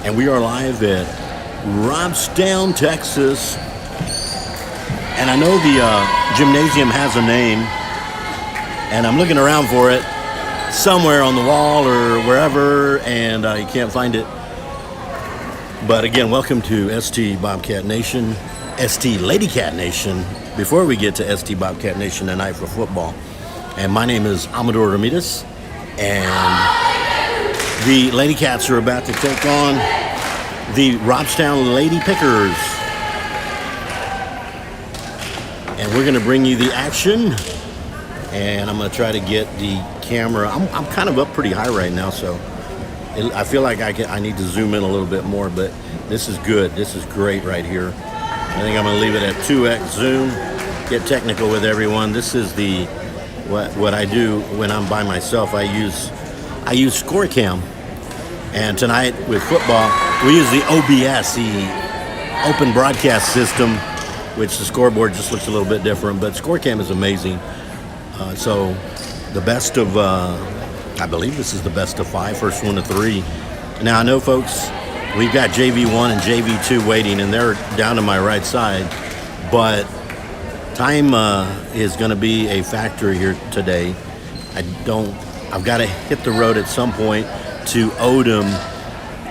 and we are live at Robstown, Texas. And I know the gymnasium has a name, and I'm looking around for it somewhere on the wall or wherever, and I can't find it. But again, welcome to ST Bobcat Nation, ST Lady Cat Nation, before we get to ST Bobcat Nation tonight for football. And my name is Amador Ramirez, and the Lady Cats are about to take on the Robstown Lady Pickers. And we're going to bring you the action, and I'm going to try to get the camera. I'm kind of up pretty high right now, so I feel like I need to zoom in a little bit more, but this is good. This is great right here. I think I'm going to leave it at 2x zoom, get technical with everyone. This is the what I do when I'm by myself. I use ScoreCam, and tonight with football, we use the OBS, the Open Broadcast System, which the scoreboard just looks a little bit different, but ScoreCam is amazing. So the best of, I believe this is the best of 5, first one to 3. Now I know, folks, we've got JV1 and JV2 waiting, and they're down to my right side, but time is going to be a factor here today. I've got to hit the road at some point to Odom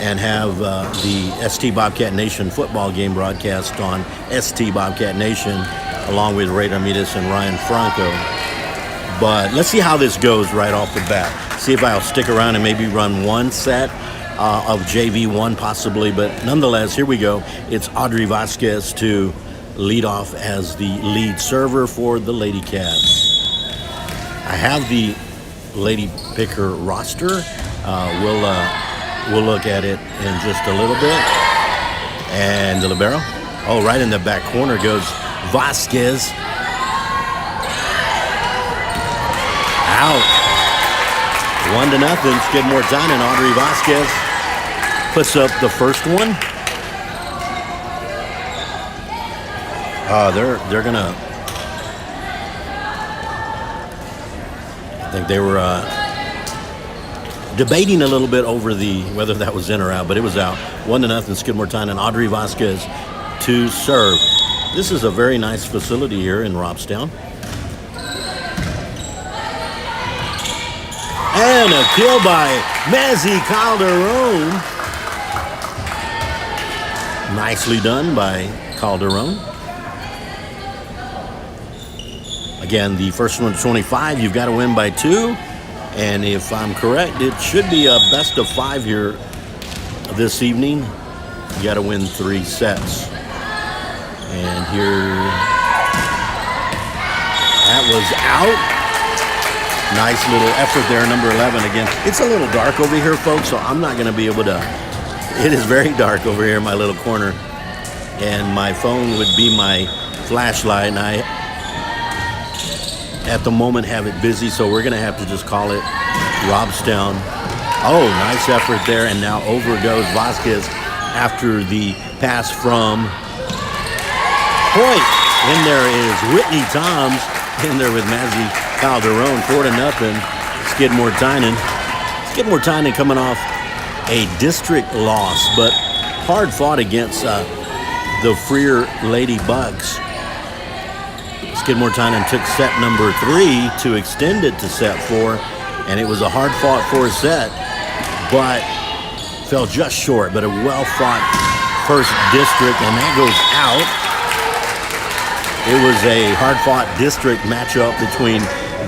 and have the ST Bobcat Nation football game broadcast on ST Bobcat Nation, along with Ray Ramirez and Ryan Franco. But let's see how this goes right off the bat. See if I'll stick around and maybe run one set of JV1 possibly. But nonetheless, here we go. It's Audrey Vasquez to lead off as the lead server for the Lady Cats. I have the Lady Picker roster. We'll look at it in just a little bit. And the libero. Oh, right in the back corner goes Vasquez. Out. 1-0. Skidmore-Tynan. Audrey Vasquez puts up the first one. They're gonna. I think they were debating a little bit over whether that was in or out, but it was out. 1-0. Skidmore-Tynan. Audrey Vasquez to serve. This is a very nice facility here in Robstown. And a kill by Mazzy Calderon. Nicely done by Calderon. Again, the first one 25. You've got to win by 2. And if I'm correct, it should be a best of 5 here this evening. You got to win 3 sets. And here, that was out. Nice little effort there, number 11 again. It's a little dark over here, folks, so I'm not going to be able to. It is very dark over here in my little corner. And my phone would be my flashlight, and I, at the moment, have it busy, so we're going to have to just call it Robstown. Oh, nice effort there, and now over goes Vasquez after the pass from Point. In there is Whitney Toms, in there with Mazzy Calderon. 4-0, Skidmore-Tynan. Skidmore-Tynan coming off a district loss, but hard fought against the Freer Lady Bucks. Skidmore-Tynan took set number 3 to extend it to set 4, and it was a hard-fought 4 set, but fell just short, but a well-fought first district, and that goes out. It was a hard-fought district matchup between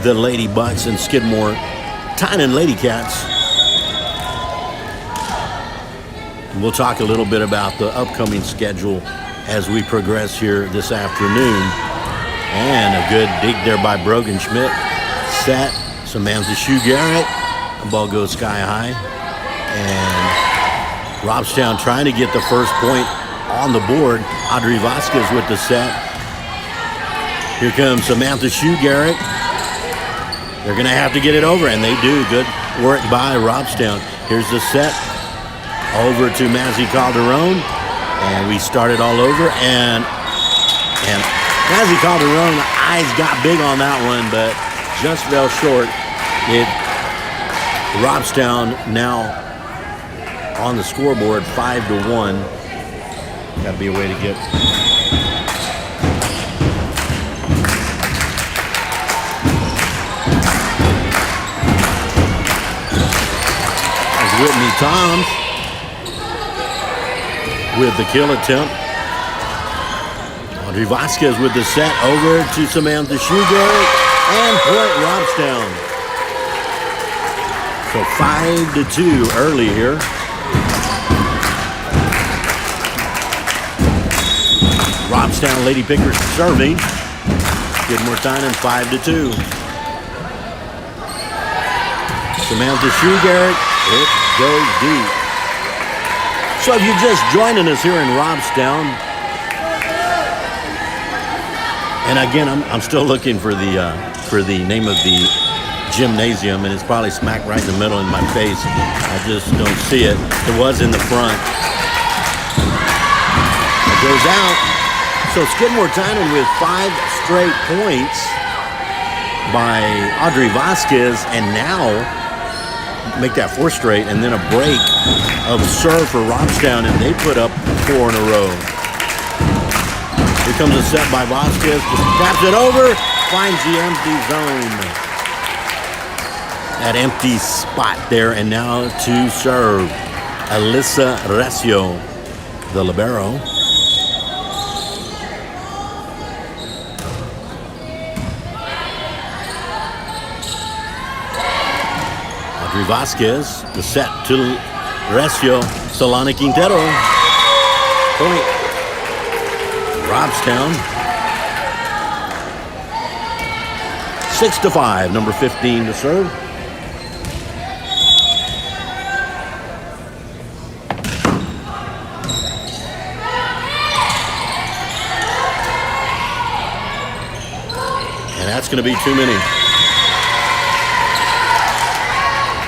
the Lady Bucks and Skidmore-Tynan Lady Cats. We'll talk a little bit about the upcoming schedule as we progress here this afternoon. And a good dig there by Brogan Schmidt. Set. Samantha Shue Garrett. The ball goes sky high. And Robstown trying to get the first point on the board. Audrey Vasquez with the set. Here comes Samantha Shue Garrett. They're going to have to get it over, and they do. Good work by Robstown. Here's the set. Over to Mazzy Calderon. And we start it all over. And Mazzy Calderon, eyes got big on that one, but just fell short. Robstown now on the scoreboard, 5-1. Got to be a way to get. As Whitney Toms with the kill attempt. Audrey Vasquez with the set over to Samantha Shoegarrett and point Robstown. So 5-2 early here. Robstown Lady Pickers serving. Skidmore-Tynan 5-2. Samantha Shoegarrett, it goes deep. So if you're just joining us here in Robstown, and again, I'm still looking for the name of the gymnasium, and it's probably smack right in the middle in my face. I just don't see it. It was in the front. It goes out. So Skidmore-Tynan with 5 straight points by Audrey Vasquez, and now make that 4 straight, and then a break of serve for Robstown, and they put up 4 in a row. Here comes a set by Vasquez, just taps it over, finds the empty zone. That empty spot there, and now to serve, Alyssa Recio, the libero. Audrey Vasquez, the set to Recio, Solana Quintero. Point. Robstown. 6-5, number 15 to serve. And that's going to be too many.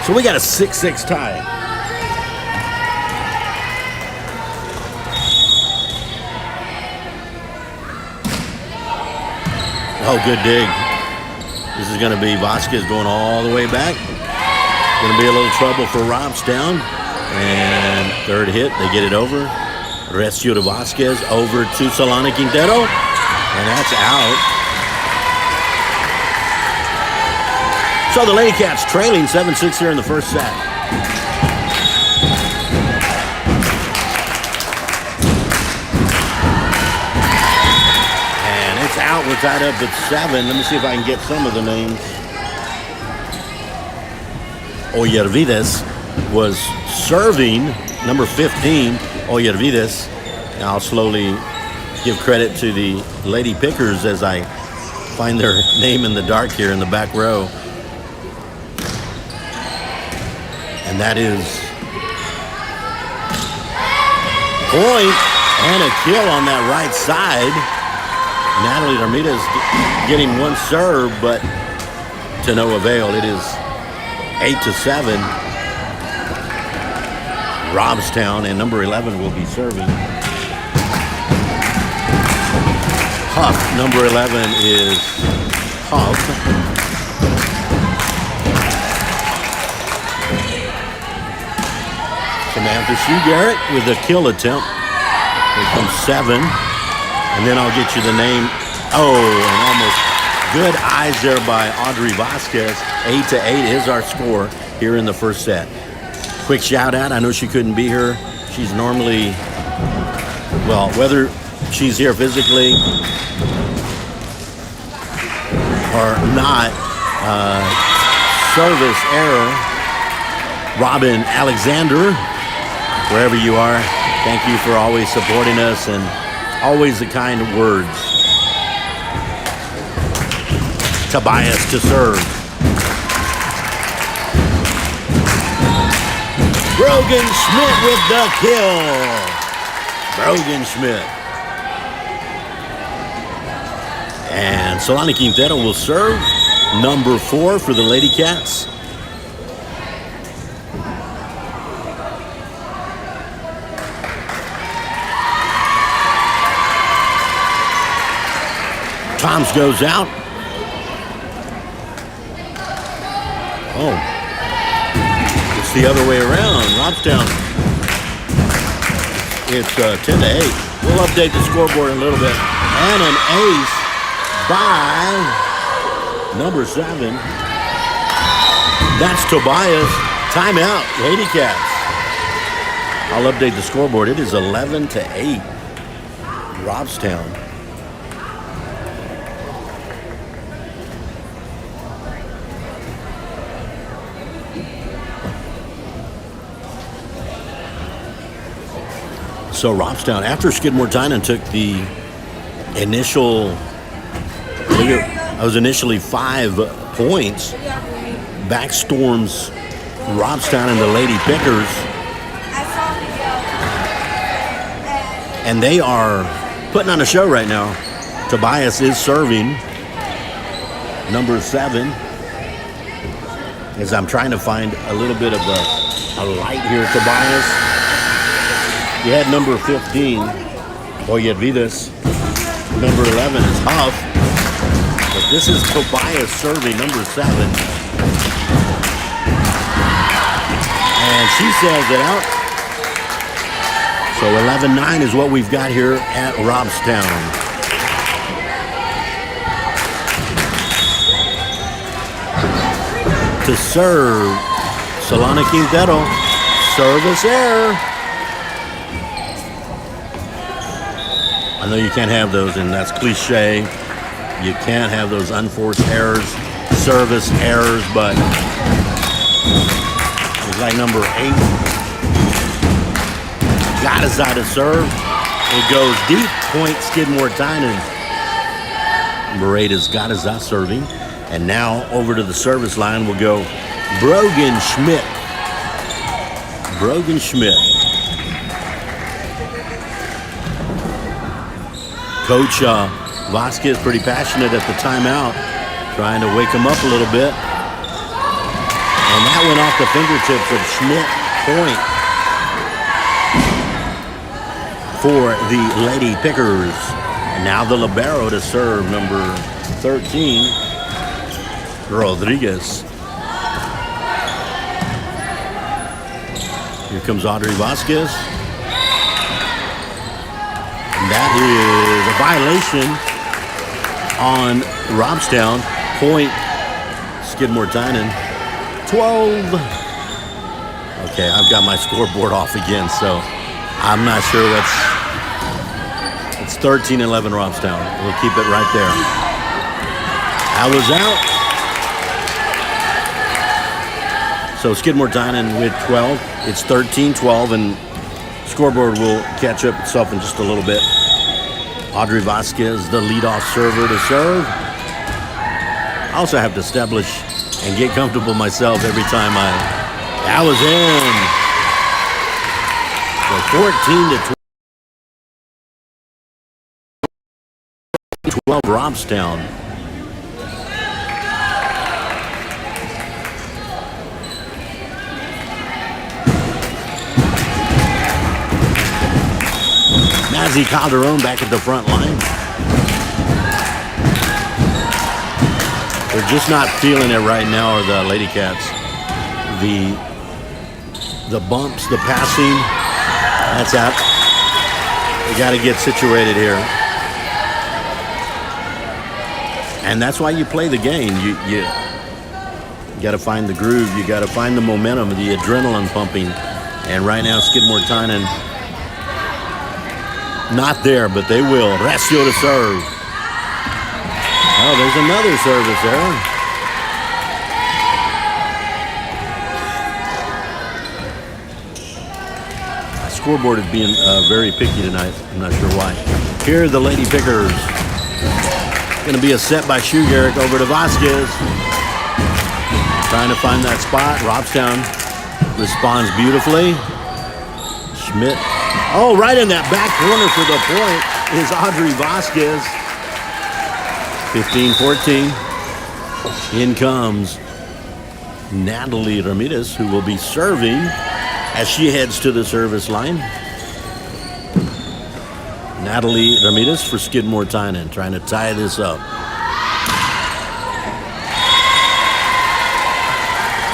So we got a 6-6 tie. Oh, good dig. This is going to be Vasquez going all the way back. Going to be a little trouble for Robstown. And third hit, they get it over. Recio to Vasquez, over to Solana Quintero. And that's out. So the Lady Cats trailing 7-6 here in the first set. And it's out. We're tied up at 7. Let me see if I can get some of the names. Oyervides was serving, number 15, Oyervides. And I'll slowly give credit to the Lady Pickers as I find their name in the dark here in the back row. And that is point and a kill on that right side. Natalie Ramirez getting one serve, but to no avail. It is 8-7. Robstown, and number 11 will be serving. Huff, number 11 is Huff. Samantha Shoegarrett with a kill attempt. Here comes 7. And then I'll get you the name. Oh, and almost good eyes there by Audrey Vasquez. 8-8 is our score here in the first set. Quick shout out. I know she couldn't be here. She's normally, well, whether she's here physically or not, service error. Robin Alexander, wherever you are, thank you for always supporting us and always the kind words. Tobias to serve. Brogan Schmidt with the kill. Brogan Schmidt. And Solana Quintero will serve, number 4 for the Lady Cats. Toms goes out. Oh, it's the other way around. Robstown It's 10 to 8. We'll update the scoreboard in a little bit. And an ace by number 7. That's Tobias. Timeout, Lady Cats. I'll update the scoreboard. It is 11 to 8. Robstown. So Robstown, after Skidmore-Tynan took the initial, it was initially 5 points, backstorms Robstown and the Lady Pickers. And they are putting on a show right now. Tobias is serving. Number 7. As I'm trying to find a little bit of a light here, Tobias. You had number 15, Oyedvitas. Number 11 is Huff. But this is Tobias serving, number 7. And she sails it out. So 11-9 is what we've got here at Robstown. To serve, Solana Quintero. Service error. I know you can't have those, and that's cliche. You can't have those unforced errors, service errors, but it's like number 8. Gadaza to serve. It goes deep. Point Skidmore-Tynan. Number 8 is Gadaza serving. And now over to the service line will go Brogan Schmidt. Brogan Schmidt. Coach Vasquez pretty passionate at the timeout, trying to wake him up a little bit. And that went off the fingertips of Schmidt. Point for the Lady Pickers. And now the libero to serve, number 13, Rodriguez. Here comes Audrey Vasquez. And that is a violation on Robstown. Point Skidmore-Tynan. 12. Okay, I've got my scoreboard off again, so I'm not sure what's... It's 13-11 Robstown. We'll keep it right there. I was out. So Skidmore-Tynan with 12. It's 13-12, and scoreboard will catch up itself in just a little bit. Audrey Vasquez, the leadoff server to serve. I also have to establish and get comfortable myself every time I was in. So 14 to 12 Robstown. Mazzy Calderon back at the front line. They're just not feeling it right now, are the Lady Cats. The bumps, the passing, that's out. We got to get situated here. And that's why you play the game. You got to find the groove. You got to find the momentum, the adrenaline pumping. And right now, Skidmore-Tynan, not there, but they will. Ratio to serve. Oh, there's another service there. My scoreboard is being very picky tonight. I'm not sure why. Here are the Lady Pickers. Going to be a set by Shugarrick over to Vasquez. Trying to find that spot. Robstown responds beautifully. Schmidt. Oh, right in that back corner for the point is Audrey Vasquez. 15-14. In comes Natalie Ramirez, who will be serving as she heads to the service line. Natalie Ramirez for Skidmore-Tynan, trying to tie this up.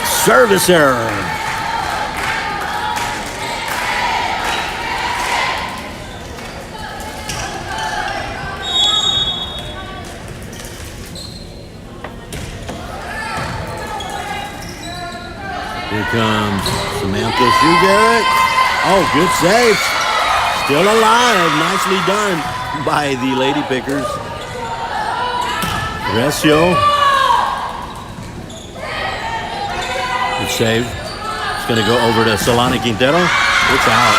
Service error. Here comes Samantha Shoegarrett. Oh, good save. Still alive. Nicely done by the Lady Pickers. Resio. Good save. It's going to go over to Solana Quintero. It's out.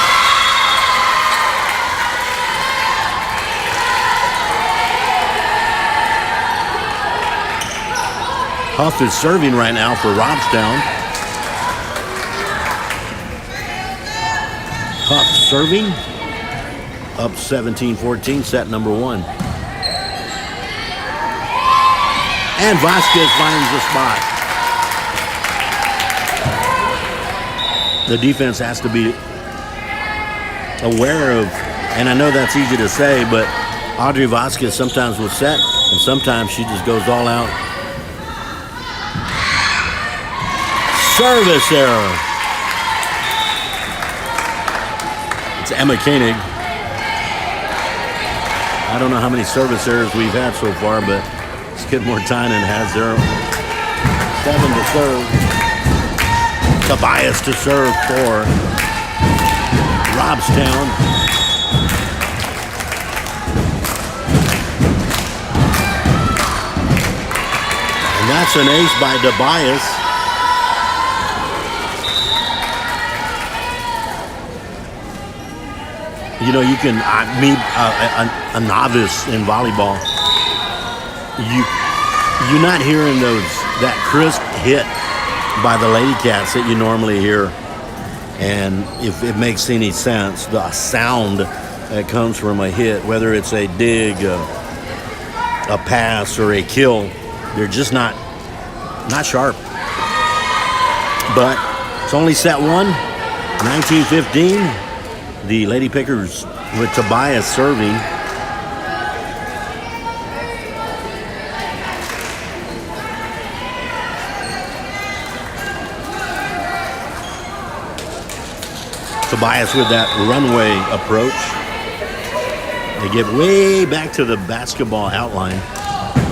Huff is serving right now for Robstown. Huff serving. Up 17-14, set number 1. And Vasquez finds the spot. The defense has to be aware of, and I know that's easy to say, but Audrey Vasquez sometimes will set, and sometimes she just goes all out. Service error. It's Emma Koenig. I don't know how many service errors we've had so far, but Skidmore-Tynan has their 7 to serve. Tobias to serve for Robstown. And that's an ace by Tobias. You know, you can, a novice in volleyball, you're not hearing that crisp hit by the Lady Cats that you normally hear. And if it makes any sense, the sound that comes from a hit, whether it's a dig, a pass, or a kill, they're just not sharp. But it's only set 1, 19-15. The Lady Pickers with Tobias serving. Tobias with that runway approach. They get way back to the basketball outline,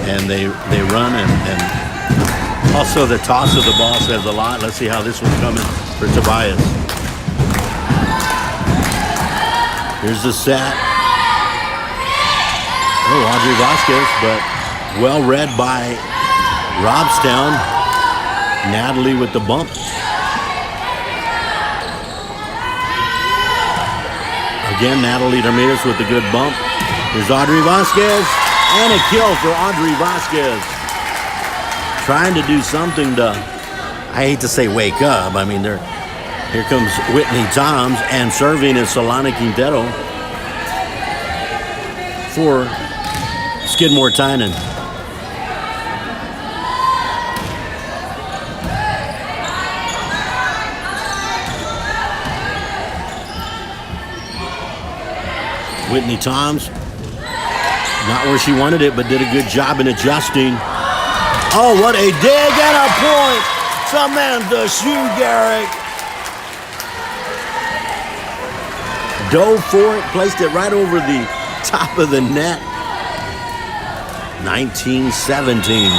and they run, and also the toss of the ball says a lot. Let's see how this one's coming for Tobias. Here's the set. Oh, Audrey Vasquez, but well read by Robstown. Natalie with the bump. Again, Natalie Ramirez with the good bump. Here's Audrey Vasquez, and a kill for Audrey Vasquez. Trying to do something to, I hate to say wake up. I mean, here comes Whitney Toms, and serving is Solana Quintero for Skidmore-Tynan. Whitney Toms, not where she wanted it, but did a good job in adjusting. Oh, what a dig and a point! Samantha Shoegarrett dove for it, placed it right over the top of the net. 19-17.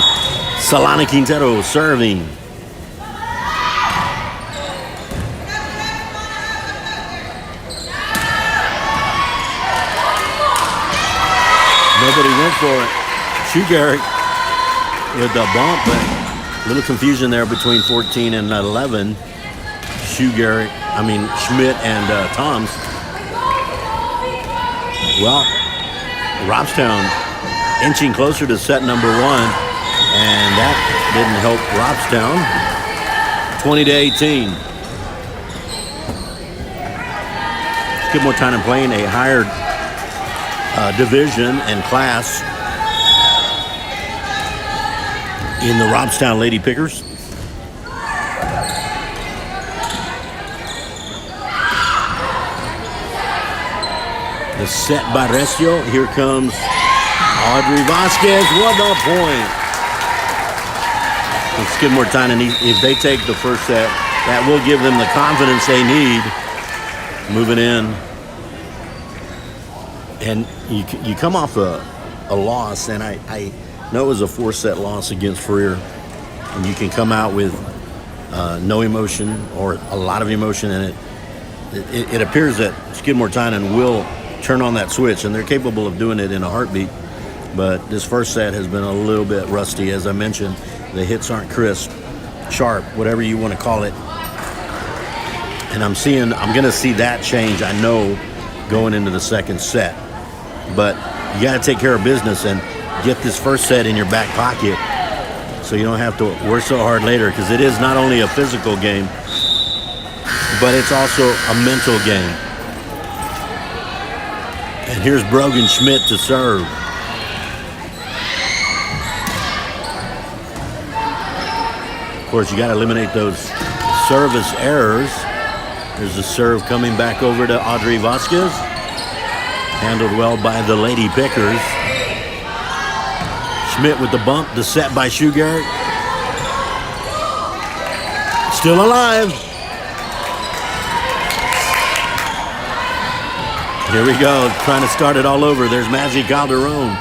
Solana Quintero serving. Nobody went for it. Shoegarrett with the bump, but a little confusion there between 14 and 11. Schmidt and Toms. Well, Robstown inching closer to set number 1, and that didn't help Robstown. 20-18. Skidmore-Tynan playing a higher division and class in the Robstown Lady Pickers. The set by Resio. Here comes Audrey Vasquez. What a point. And Skidmore-Tynan, if they take the first set, that will give them the confidence they need moving in. And you come off a loss, and I know it was a 4-set loss against Freer, and you can come out with no emotion or a lot of emotion, and it appears that Skidmore-Tynan will turn on that switch, and they're capable of doing it in a heartbeat. But this first set has been a little bit rusty. As I mentioned, the hits aren't crisp, sharp, whatever you want to call it. And I'm going to see that change, I know, going into the second set. But you got to take care of business and get this first set in your back pocket so you don't have to work so hard later, because it is not only a physical game, but it's also a mental game. And here's Brogan Schmidt to serve. Of course, you got to eliminate those service errors. There's a serve coming back over to Audrey Vasquez. Handled well by the Lady Pickers. Schmidt with the bump, the set by Shugart. Still alive. Here we go, trying to start it all over. There's Mazzy Calderon.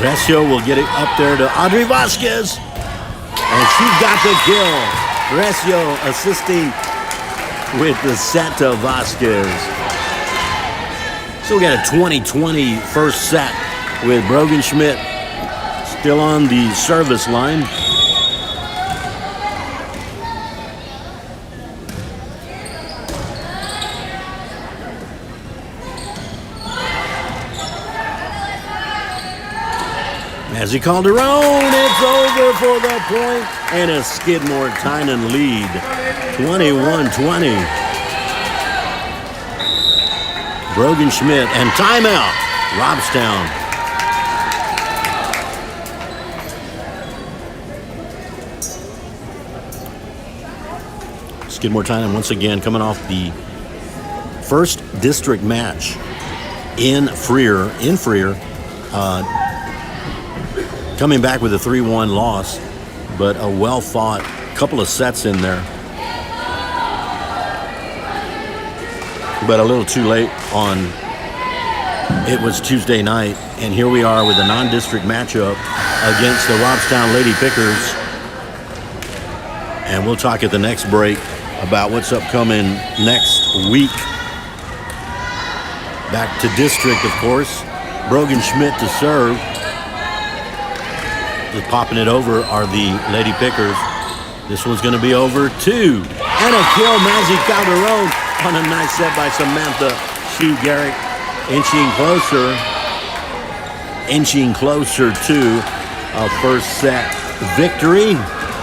Recio will get it up there to Audrey Vasquez. And she's got the kill. Recio assisting with the set to Vasquez. So we got a 20-20 first set with Brogan Schmidt still on the service line. Mazzy Calderon, it's over for the point, and a Skidmore-Tynan lead, 21-20. Brogan Schmidt, and timeout, Robstown. Skidmore-Tynan once again coming off the first district match in Freer, coming back with a 3-1 loss, but a well-fought couple of sets in there. But a little too late on, it was Tuesday night, and here we are with a non-district matchup against the Robstown Lady Pickers. And we'll talk at the next break about what's upcoming next week. Back to district, of course. Brogan Schmidt to serve. Just popping it over are the Lady Pickers. This one's going to be over 2. And a kill, Mazzy Calderon on a nice set by Samantha Shue Garrick. Inching closer to a first set victory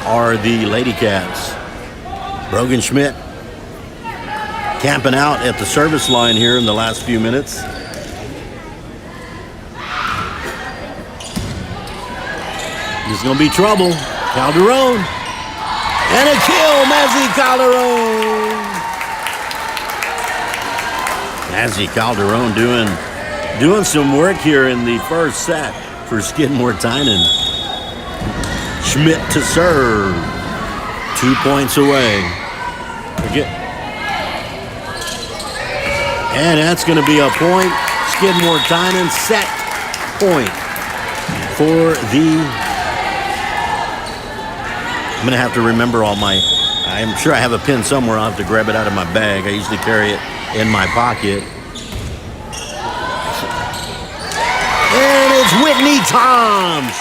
are the Lady Cats. Brogan Schmidt camping out at the service line here in the last few minutes. This is going to be trouble. Calderon. And a kill, Mazzy Calderon. Mazzy Calderon doing some work here in the first set for Skidmore-Tynan. Schmidt to serve. 2 points away. And that's going to be a point. Skidmore-Tynan set point for the... I'm going to have to remember I'm sure I have a pin somewhere. I'll have to grab it out of my bag. I usually carry it in my pocket. And it's Whitney Toms.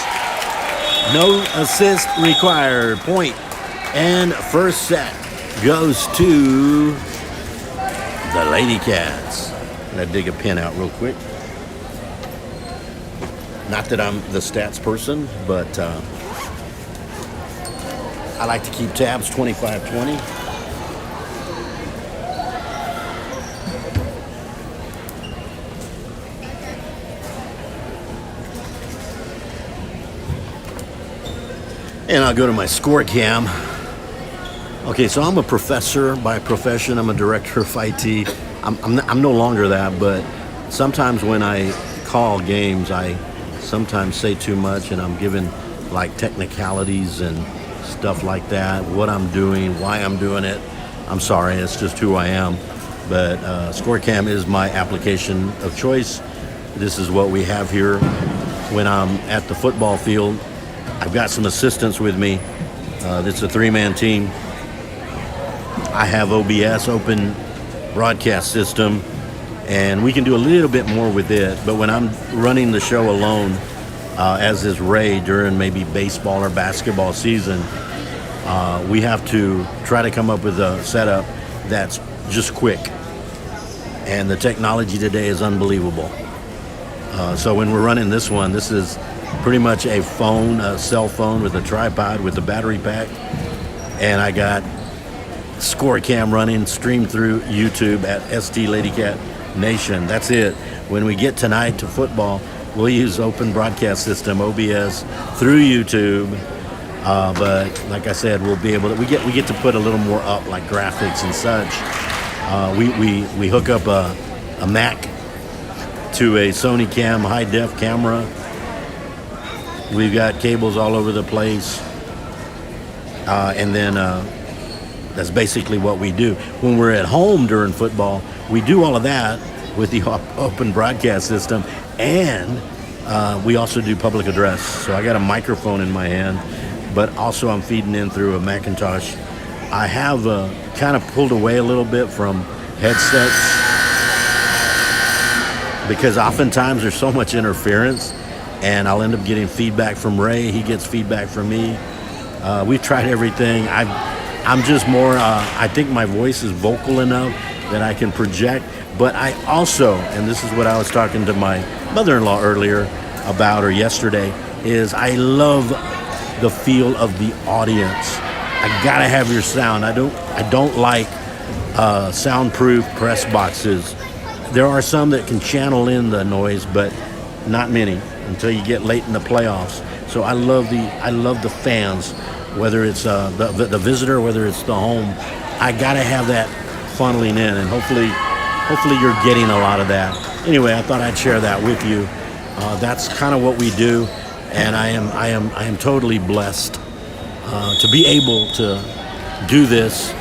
No assist required. Point. And first set goes to the Lady Cats. I'm going to dig a pin out real quick. Not that I'm the stats person, but I like to keep tabs. 25-20. And I'll go to my score cam. Okay, so I'm a professor by profession. I'm a director of IT. I'm no longer that, but sometimes when I call games, I sometimes say too much, and I'm giving like technicalities and stuff like that, what I'm doing, why I'm doing it. I'm sorry, it's just who I am. But ScoreCam is my application of choice. This is what we have here when I'm at the football field I've got some assistants with me. It's a 3-man team. I have OBS, Open Broadcast System, and we can do a little bit more with it. But when I'm running the show alone, as is Ray during maybe baseball or basketball season, we have to try to come up with a setup that's just quick. And the technology today is unbelievable. So when we're running this one, this is pretty much a phone, a cell phone with a tripod with a battery pack. And I got ScoreCam running, streamed through YouTube at ST Ladycat Nation. That's it. When we get tonight to football, we'll use Open Broadcast System, OBS, through YouTube. But like I said, we'll be able to, we get to put a little more up, like graphics and such. We hook up a Mac to a Sony Cam high-def camera. We've got cables all over the place. And then that's basically what we do. When we're at home during football, we do all of that with the Open Broadcast System. And we also do public address. So I got a microphone in my hand, but also I'm feeding in through a Macintosh. I have kind of pulled away a little bit from headsets because oftentimes there's so much interference, and I'll end up getting feedback from Ray. He gets feedback from me. We've tried everything. I'm just more, I think my voice is vocal enough that I can project, but I also, and this is what I was talking to my mother-in-law earlier about, or yesterday, is I love the feel of the audience. I gotta have your sound. I don't like soundproof press boxes. There are some that can channel in the noise, but not many until you get late in the playoffs. So I love the fans, whether it's the visitor, whether it's the home. I gotta have that funneling in, and hopefully you're getting a lot of that. Anyway, I thought I'd share that with you. That's kind of what we do, and I am totally blessed to be able to do this.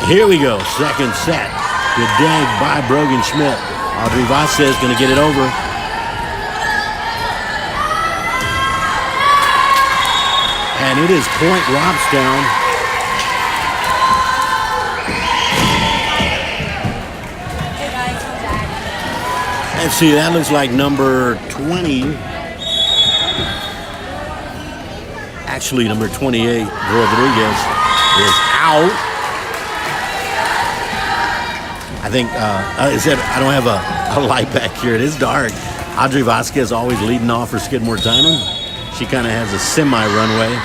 Here we go, second set. Good day by Brogan Schmidt. Audrey Vasquez going to get it over. And it is point Robstown. Let's see, that looks like number 20. Actually, number 28, Rodriguez, is out. I think, I don't have a light back here. It is dark. Audrey Vasquez always leading off for Skidmore-Tynan. She kind of has a semi-runway.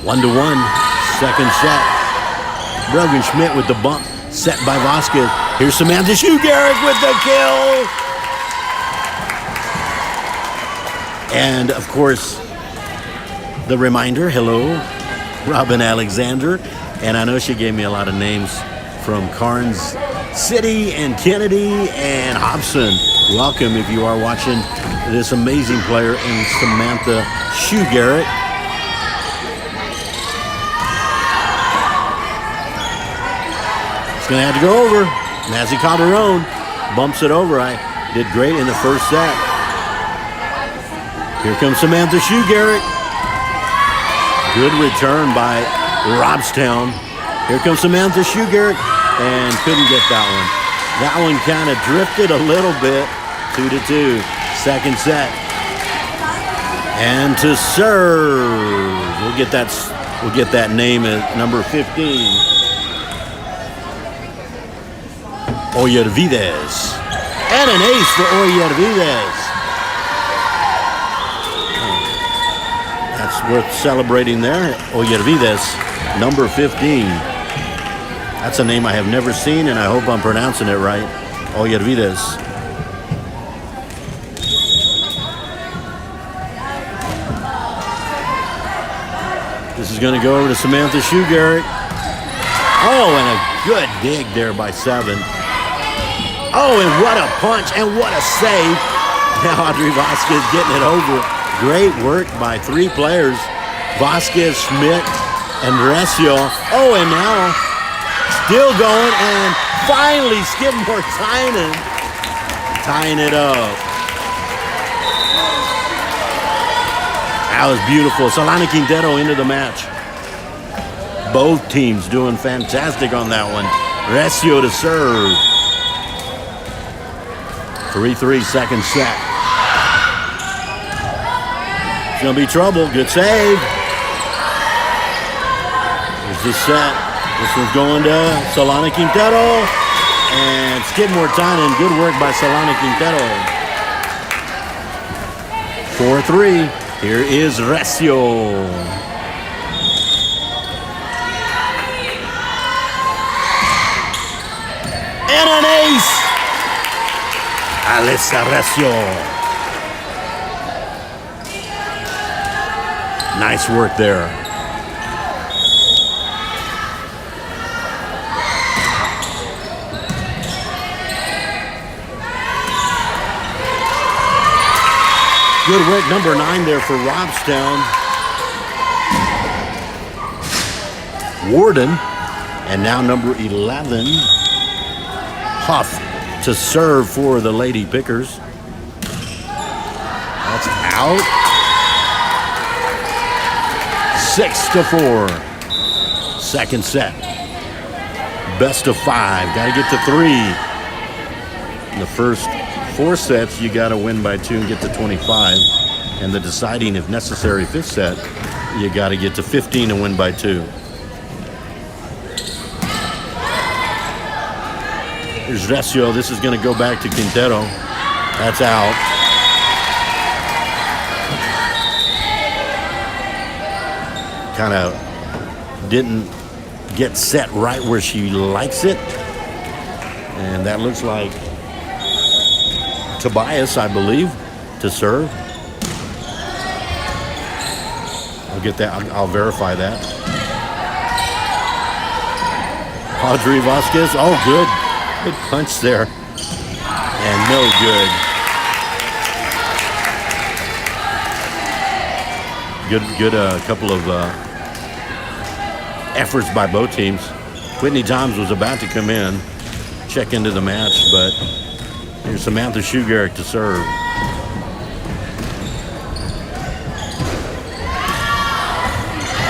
1-1, second set. Brogan Schmidt with the bump, set by Vasquez. Here's Samantha Shoe-Garrick with the kill. And, of course, the reminder, hello, Robin Alexander. And I know she gave me a lot of names from Carnes City and Kennedy and Hobson. Welcome if you are watching this amazing player in Samantha Shoe-Garrick. It's going to have to go over. Mazzy Calderon bumps it over. I did great in the first set. Here comes Samantha Shoe-Garrick. Good return by Robstown. Here comes Samantha Shoe-Garrick, and couldn't get that one. That one kind of drifted a little bit. 2-2, second set. And to serve, we'll get that name at number 15. Oyervides. And an ace for Oyervides. That's worth celebrating there. Oyervides, number 15. That's a name I have never seen, and I hope I'm pronouncing it right. Oyervides. This is going to go over to Samantha Shoe-Garrick. Oh, and a good dig there by 7. Oh, and what a punch, and what a save. Now Audrey Vasquez getting it over. Great work by 3 players. Vasquez, Schmidt, and Recio. Oh, and now still going, and finally Skidmore-Tynan tying it up. That was beautiful. Solana Quintero into the match. Both teams doing fantastic on that one. Recio to serve. 3-3 second set. It's going to be trouble. Good save. There's the set. This one's going to Solana Quintero. And Skidmore-Tynan. Good work by Solana Quintero. 4-3. Here is Recio. And an ace. Alessa Recio. Nice work there. Good work, number 9 there for Robstown. Warden. And now number 11. Huff to serve for the Lady Pickers. That's out. 6-4. Second set. Best of 5. Got to get to 3. In the first 4 sets, you got to win by 2 and get to 25. And the deciding, if necessary, 5th set, you got to get to 15 and win by 2. Here's Recio. This is going to go back to Quintero. That's out. Kind of didn't get set right where she likes it. And that looks like Tobias, I believe, to serve. I'll get that. I'll verify that. Audrey Vasquez. Oh, good. Good punch there. And no good. Good couple of efforts by both teams. Whitney Toms was about to come in, check into the match, but here's Samantha Shugaric to serve.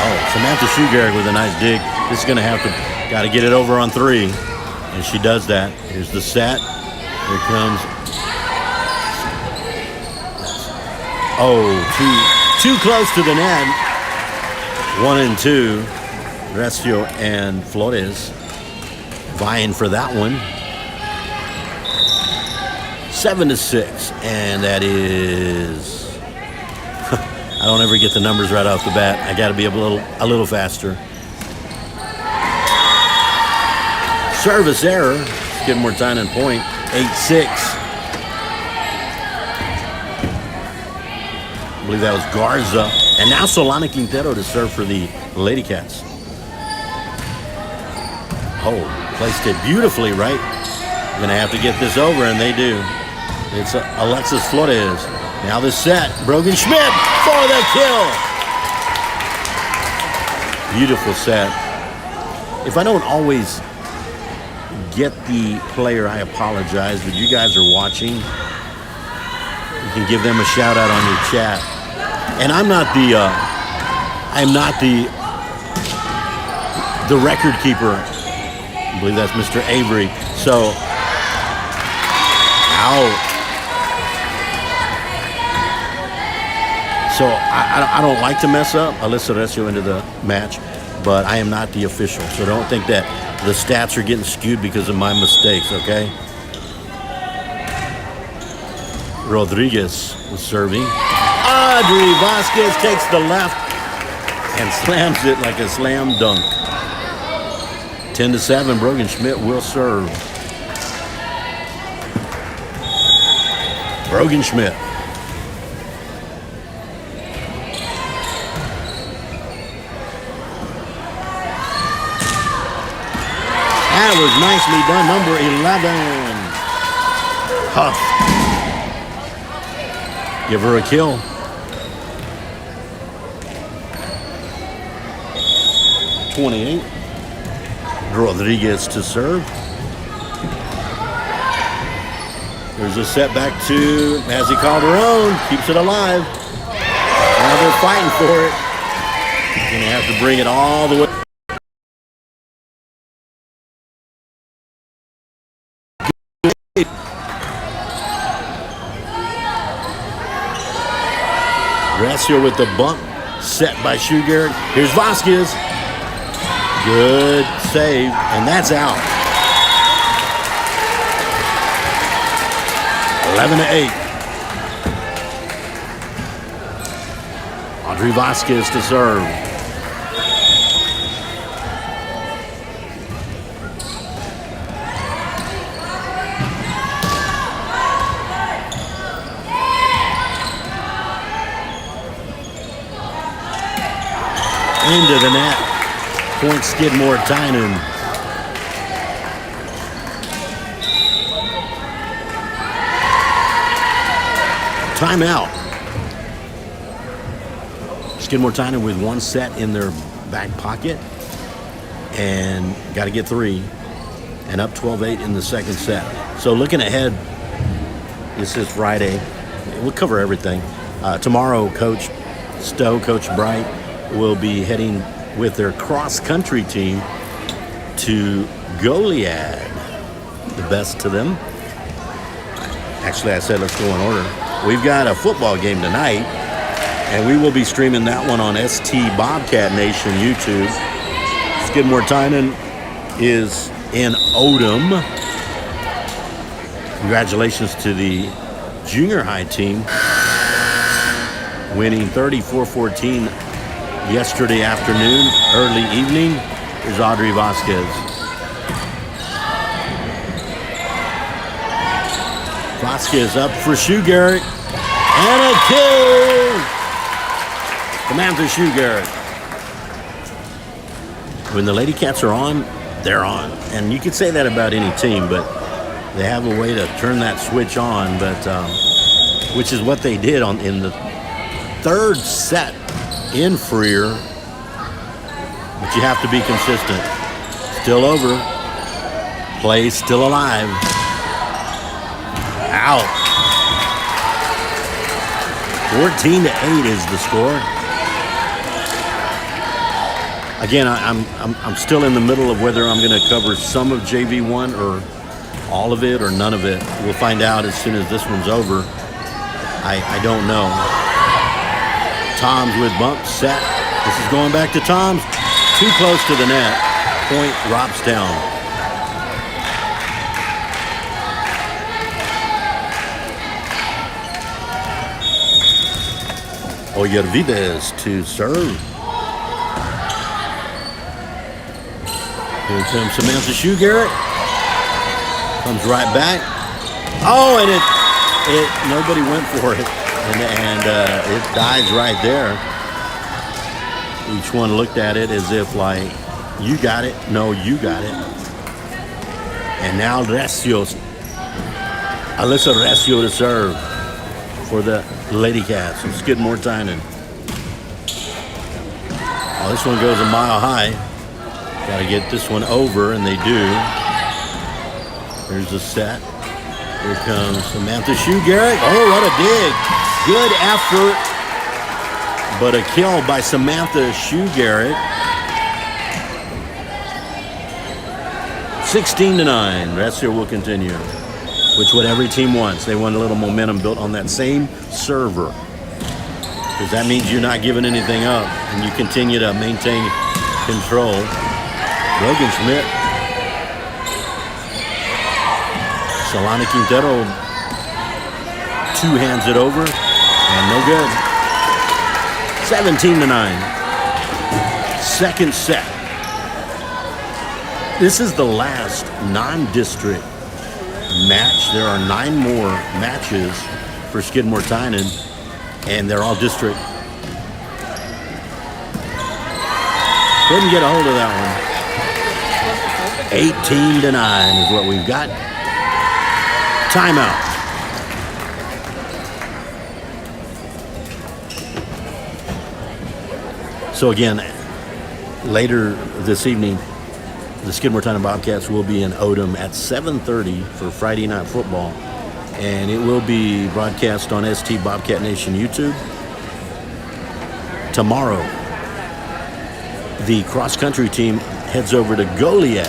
Oh, Samantha Shugaric with a nice dig. This is going to have to, got to get it over on 3. And she does that. Here's the set. Here comes. Oh, too close to the net. 1 and 2. Recio and Flores vying for that one. 7-6. And that is. I don't ever get the numbers right off the bat. I got to be a little faster. Service error. Skidmore-Tynan point. 8-6. I believe that was Garza. And now Solana Quintero to serve for the Lady Cats. Oh, placed it beautifully, right? Going to have to get this over, and they do. It's Alexis Flores. Now the set. Brogan Schmidt for the kill. Beautiful set. If I don't always get the player, I apologize, but you guys are watching. You can give them a shout out on your chat. And I'm not the record keeper. I believe that's Mr. Avery. So, out. So I don't like to mess up. Alessa Recio into the match, but I am not the official. So don't think that the stats are getting skewed because of my mistakes, okay? Rodriguez was serving. Audrey Vasquez takes the left and slams it like a slam dunk. 10-7, Brogan Schmidt will serve. Brogan Schmidt. That was nicely done. Number 11. Huff. Give her a kill. .28. Rodriguez to serve. There's a setback to Mazzy Calderon. Keeps it alive. Now they're fighting for it. Gonna have to bring it all the way. Recio with the bump, set by Shoegarrett. Here's Vasquez. Good save, and that's out. 11-8. Audrey Vasquez to serve. Into the net. Point Skidmore-Tynan. Timeout. Skidmore-Tynan with one set in their back pocket and got to get 3 and up 12-8 in the second set. So looking ahead, this is Friday. We'll cover everything. Tomorrow, Coach Stowe, Coach Bright will be heading with their cross-country team to Goliad. The best to them. Actually, I said let's go in order. We've got a football game tonight, and we will be streaming that one on ST Bobcat Nation YouTube. Skidmore-Tynan is in Odom. Congratulations to the junior high team, winning 34-14 yesterday afternoon, early evening. Here's Audrey Vasquez. Vasquez up for Shoegarrett. And a kill! Samantha Shoegarrett. When the Lady Cats are on, they're on. And you could say that about any team, but they have a way to turn that switch on, but which is what they did in the third set in Freer. But you have to be consistent. Still over. Play still alive. Out. 14-8 is the score. Again, I'm still in the middle of whether I'm going to cover some of JV1 or all of it or none of it. We'll find out as soon as this one's over. I don't know. Tom's with bump set. This is going back to Tom's. Too close to the net. Point Robstown. Oyervides to serve. Here comes Samantha Shoegarrett. Comes right back. Oh, and it nobody went for it. And it dies right there. Each one looked at it as if like, you got it. No, you got it. And now Alyssa Recio to serve for the Lady Cats of Skidmore-Tynan. Oh, this one goes a mile high. Got to get this one over, and they do. Here's the set. Here comes Samantha Shoegarrett. Oh, what a dig. Good effort, but a kill by Samantha Shoegarrett. 16-9. Recio will continue. Which what every team wants. They want a little momentum built on that same server. Because that means you're not giving anything up and you continue to maintain control. Logan Schmidt. Solana Quintero two-hands it over and no good. 17-9. Second set. This is the last non-district match. There are 9 more matches for Skidmore-Tynan, and they're all district. Couldn't get a hold of that one. 18-9 is what we've got. Timeout. So again, later this evening, the Skidmore-Tynan Bobcats will be in Odom at 7:30 for Friday Night Football. And it will be broadcast on ST Bobcat Nation YouTube. tomorrow, the cross-country team heads over to Goliad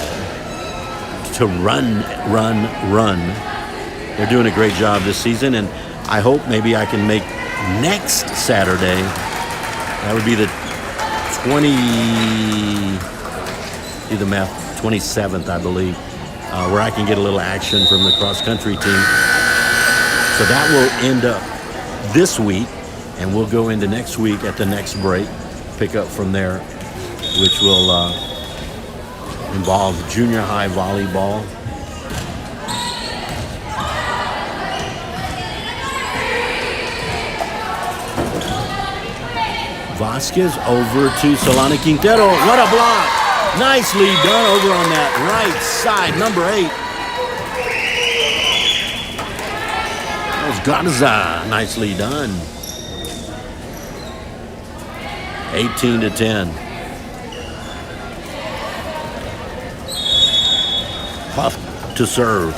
to run. They're doing a great job this season, and I hope maybe I can make next Saturday, that would be the 27th, I believe, where I can get a little action from the cross-country team. So that will end up this week, and we'll go into next week at the next break, pick up from there, which will involve junior high volleyball. Vasquez over to Solana Quintero. What a block! Nicely done over on that right side, number 8. That was Garza. Nicely done. 18-10. Huff to serve.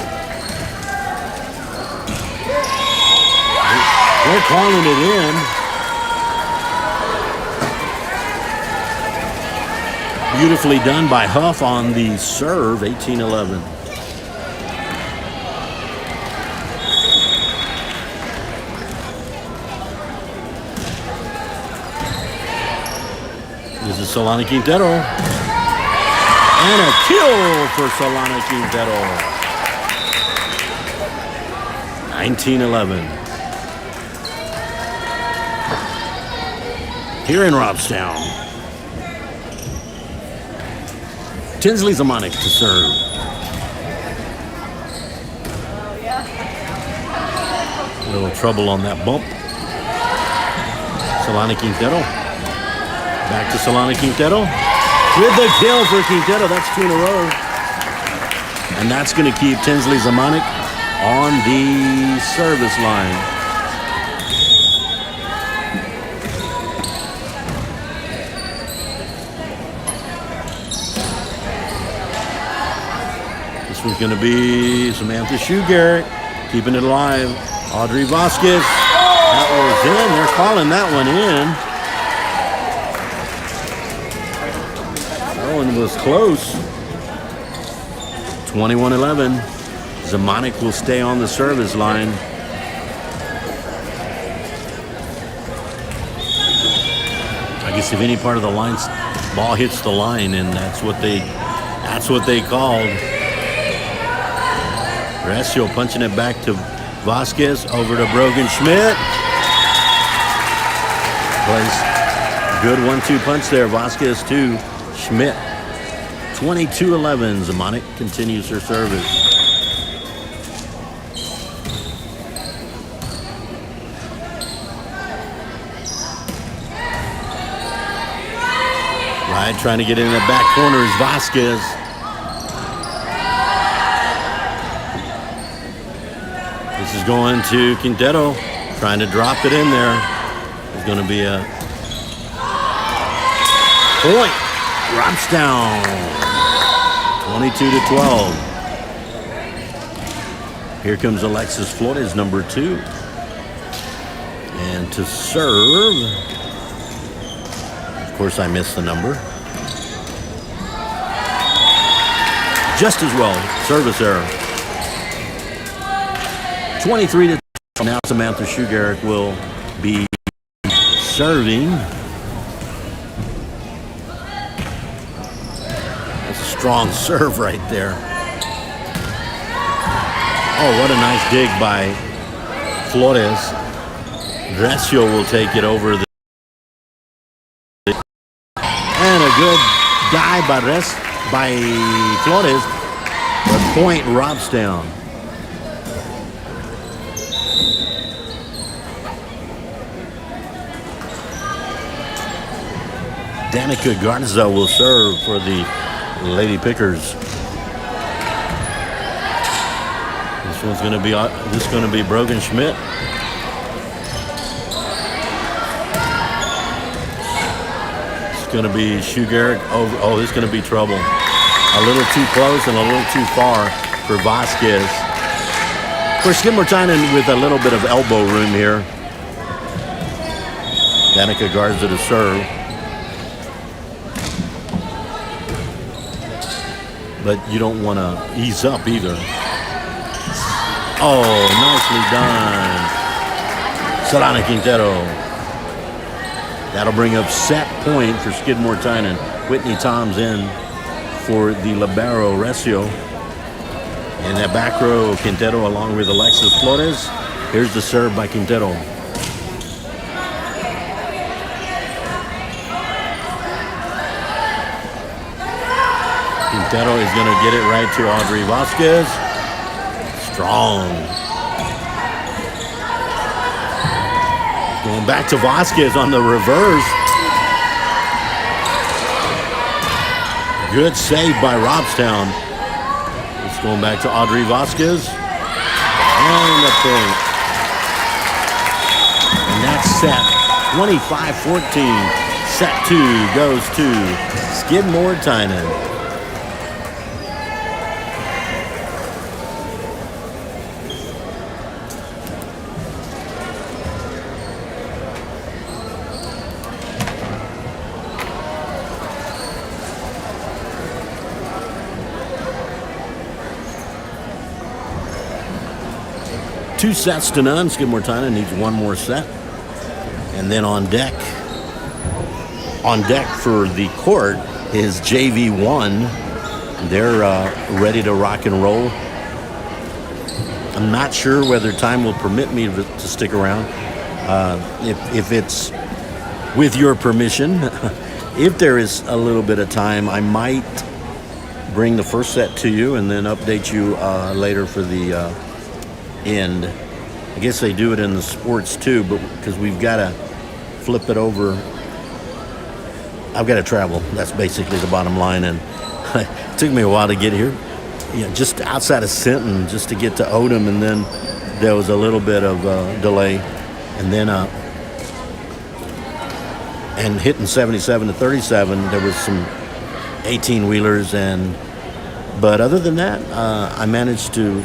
They're calling it in. Beautifully done by Huff on the serve, 18-11. This is Solana Quintero. And a kill for Solana Quintero. 19-11. Here in Robstown. Tinsley Zamonic to serve. A little trouble on that bump. Solana Quintero. Back to Solana Quintero. With the kill for Quintero. That's 2 in a row. And that's going to keep Tinsley Zamonic on the service line. Was going to be Samantha Shoegarrett keeping it alive. Audrey Vasquez. That was in. They're calling that one in. That one was close. 21-11. Zamonic will stay on the service line. I guess if any part of the line ball hits the line, and that's what they called. Resio punching it back to Vasquez, over to Brogan Schmidt. Plays good 1-2 punch there. Vasquez to Schmidt. 22-11. Zamonic continues her service. Right, trying to get in the back corner is Vasquez. This is going to Quintero, trying to drop it in there. It's going to be a point. Robstown, 22-12. Here comes Alexis Flores, number 2. And to serve, of course I missed the number. Just as well, service error. 23-12. Now Samantha Shoegarrett will be serving. That's a strong serve right there. Oh, what a nice dig by Flores. Resio will take it over the. And a good dive by Flores. But point Robstown. Danica Garza will serve for the Lady Pickers. This is going to be Brogan Schmidt. It's going to be Shoegarrett over. Oh, this is going to be trouble. A little too close and a little too far for Vasquez. For Skidmore-Tynan with a little bit of elbow room here. Danica Garza to serve. But you don't want to ease up either. Oh, nicely done. Solana Quintero. That'll bring up set point for Skidmore-Tynan. Whitney Toms in for the libero Recio. In that back row, Quintero along with Alexis Flores. Here's the serve by Quintero. Quintero is going to get it right to Audrey Vasquez. Strong. Going back to Vasquez on the reverse. Good save by Robstown. It's going back to Audrey Vasquez. And the point. And that's set. 25-14. Set 2 goes to Skidmore-Tynan. Two sets to none. Skidmore-Tynan needs one more set. And then on deck for the court is JV1. They're ready to rock and roll. I'm not sure whether time will permit me to stick around. If it's with your permission, if there is a little bit of time, I might bring the first set to you and then update you later for the end. I guess they do it in the sports too, but because we've got to flip it over. I've got to travel. That's basically the bottom line, and it took me a while to get here. Just outside of Sinton, just to get to Odom, and then there was a little bit of delay, and then and hitting 77 to 37, there was some 18-wheelers, but other than that, I managed to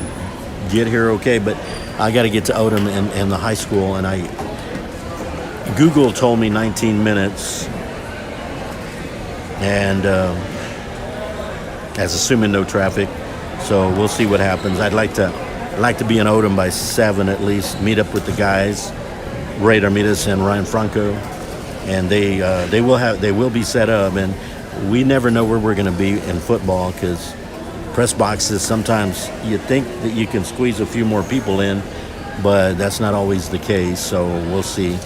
get here okay. But I got to get to Odom and the high school, and Google told me 19 minutes, and that's assuming no traffic. So we'll see what happens. I'd like to be in Odom by 7 at least. Meet up with the guys, Ray Armidas and Ryan Franco, and they will be set up. And we never know where we're going to be in football, because press boxes, sometimes you think that you can squeeze a few more people in, but that's not always the case. So we'll see.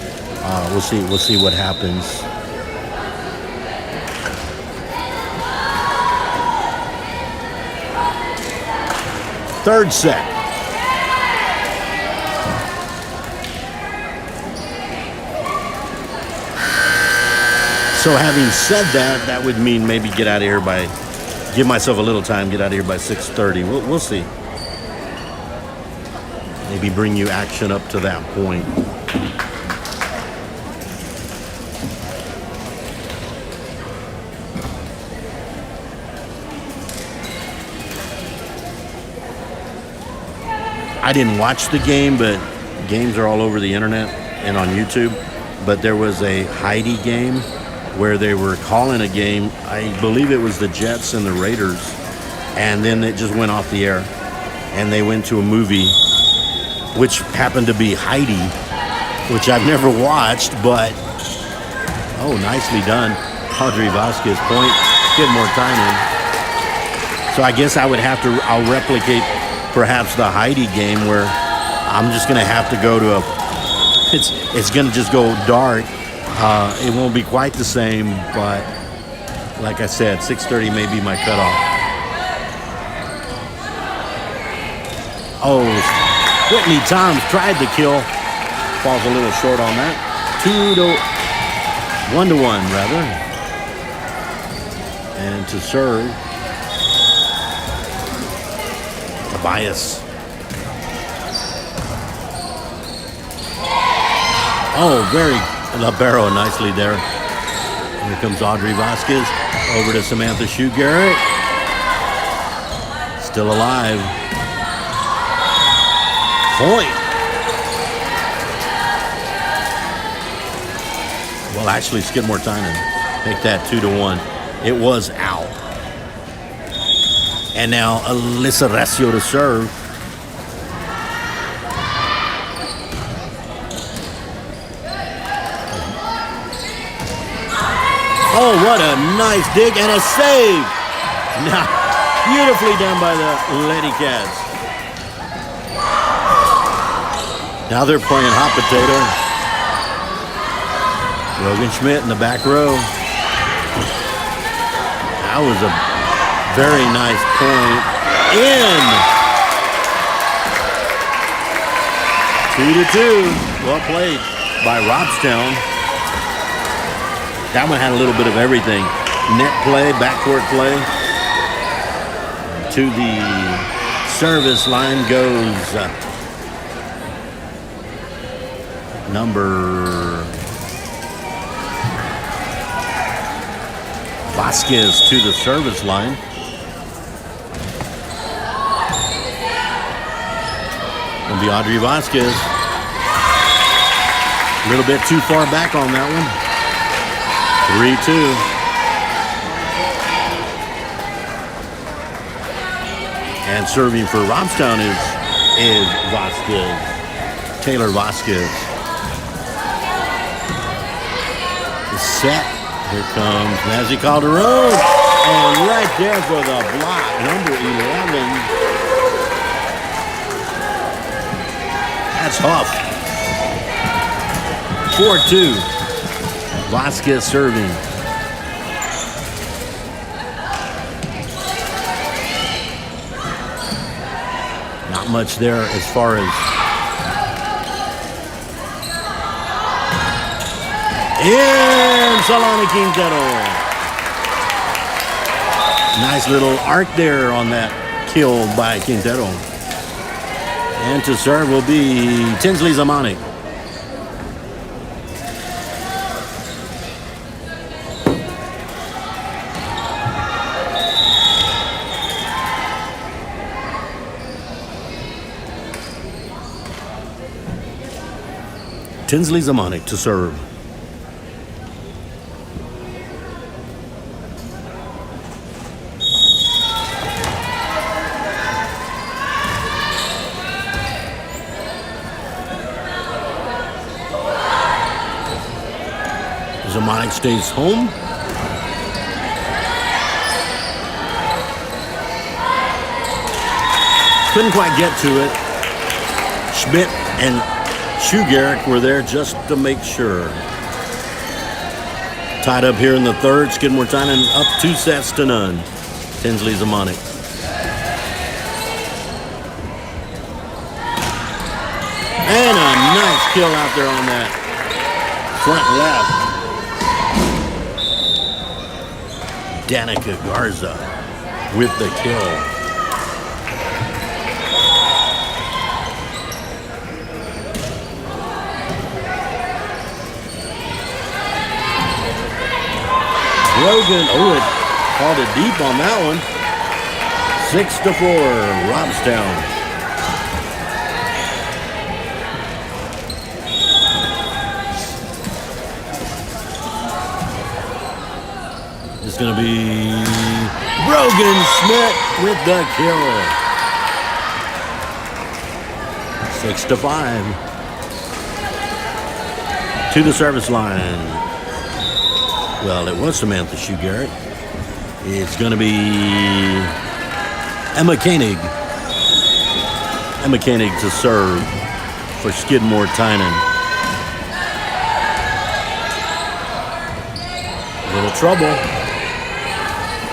We'll see what happens. Third set. So having said that, that would mean maybe get out of here give myself a little time, get out of here by 6:30. We'll see. Maybe bring you action up to that point. I didn't watch the game, but games are all over the internet and on YouTube. But there was a Heidi game where they were calling a game. I believe it was the Jets and the Raiders. And then it just went off the air. And they went to a movie, which happened to be Heidi, which I've never watched, but, oh, nicely done. Audrey Vasquez point, Skidmore-Tynan. So I guess I'll replicate perhaps the Heidi game, where I'm just going to have to go to it's going to just go dark. It won't be quite the same, but like I said, 6:30 may be my cutoff. Oh, Whitney Toms tried to kill. Falls a little short on that. 1-1 rather. And to serve, Tobias. Oh, very libero nicely there. Here comes Audrey Vasquez over to Samantha Shue Garrett. Still alive. Point. Well, actually, Skidmore-Tynan make that 2-1. It was out. And now Alyssa Recio to serve. Oh, what a nice dig and a save. Now, beautifully done by the Lady Cats. Now they're playing hot potato. Rogan Schmidt in the back row. That was a very nice point. In. 2-2. Well played by Robstown. That one had a little bit of everything. Net play, backcourt play. To the service line goes number Vasquez to the service line. Gonna be Audrey Vasquez. A little bit too far back on that one. 3-2. And serving for Robstown is Vasquez. Taylor Vasquez. The set. Here comes Nazi Calderon. And right there for the block, number 11. That's Huff. 4-2. Vasquez serving. Not much there as far as in Solana Quintero. Nice little arc there on that kill by Quintero. And to serve will be Tinsley Zamanic. Tinsley Zamanic to serve. Zamanic stays home. Couldn't quite get to it. Schmidt and Shugarrick were there just to make sure. Tied up here in the third. Skidmore-Tynan up 2-0. Tinsley Zamanic. And a nice kill out there on that front left. Danica Garza with the kill. Rogan, oh, it called it deep on that one. 6-4, Robstown. It's going to be Rogan Schmidt with the kill. 6-5. To the service line. Well, it was Samantha Shugarrick. It's going to be Emma Koenig. Emma Koenig to serve for Skidmore-Tynan. Little trouble.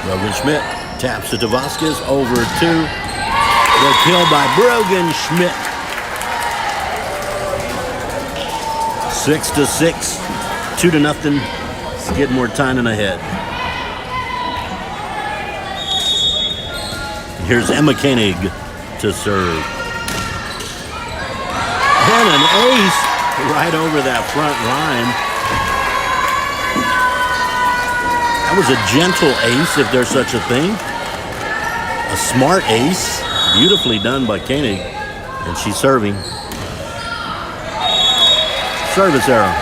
Brogan Schmidt taps it to Vasquez. Over to the kill by Brogan Schmidt. 6-6. 2-0. Skidmore-Tynan ahead. Here's Emma Koenig to serve. And an ace right over that front line. That was a gentle ace, if there's such a thing. A smart ace. Beautifully done by Koenig. And she's serving. Service arrow.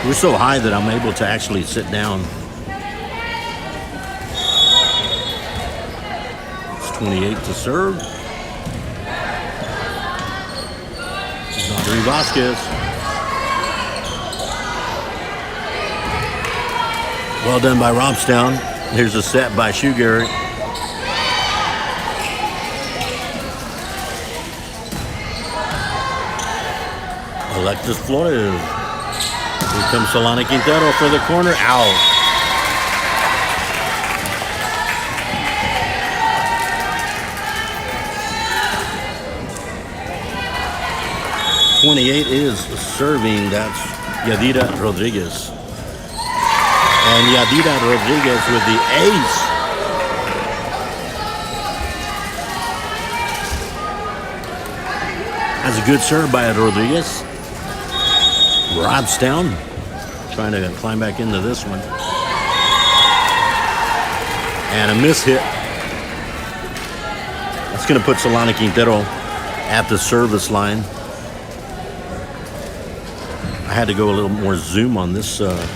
We're so high that I'm able to actually sit down. It's 28 to serve. This is Audrey Vasquez. Well done by Robstown. Here's a set by Garrett. Alexis Flores. Here comes Solana Quintero for the corner. Out. .28 is serving. That's Yadira Rodriguez. And Yadira Rodriguez with the ace. That's a good serve by Rodriguez. Robstown trying to climb back into this one. And a miss hit. That's going to put Solana Quintero at the service line. I had to go a little more zoom on this arena.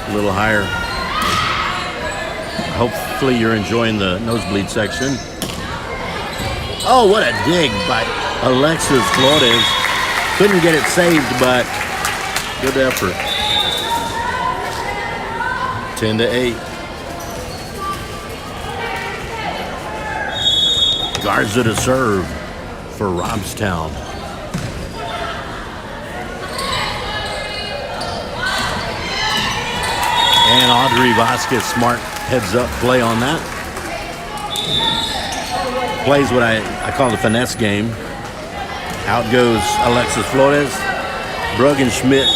A little higher. Hopefully you're enjoying the nosebleed section. Oh, what a dig by Alexis Flores. Couldn't get it saved, but good effort. 10-8. Garza to serve for Robstown. And Audrey Vasquez, smart heads-up play on that. Plays what I call the finesse game. Out goes Alexis Flores. Schmidt.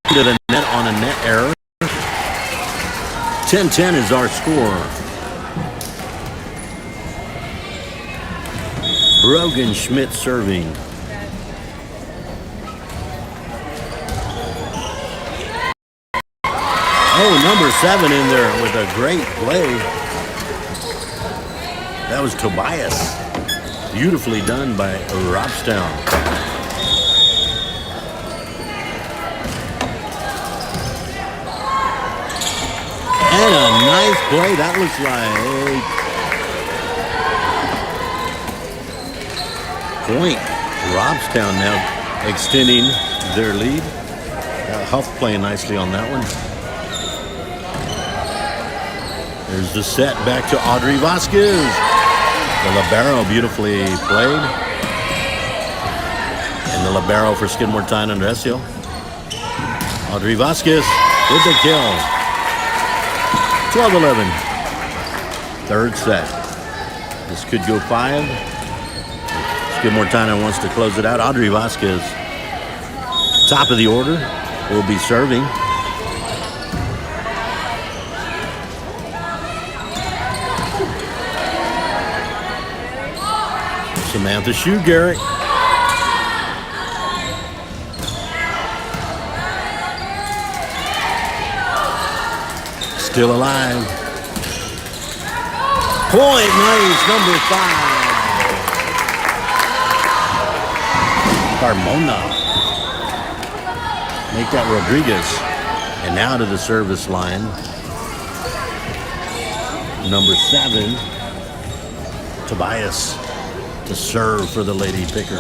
To the net on a net error. 10-10 is our score. Schmidt serving. Oh, number 7 in there with a great play. That was Tobias. Beautifully done by Robstown. And a nice play. That looks like point. Robstown now extending their lead. Huff playing nicely on that one. There's the set back to Audrey Vasquez. The libero beautifully played. And the libero for Skidmore-Tynan Recio. Audrey Vasquez with the kill. 12-11. Third set. This could go 5. Skidmore-Tynan wants to close it out. Audrey Vasquez, top of the order, will be serving. Samantha Garrett. Still alive. Point, nice, number 5. Carmona. Make that Rodriguez. And now to the service line. Number 7, Tobias, to serve for the Lady Pickers.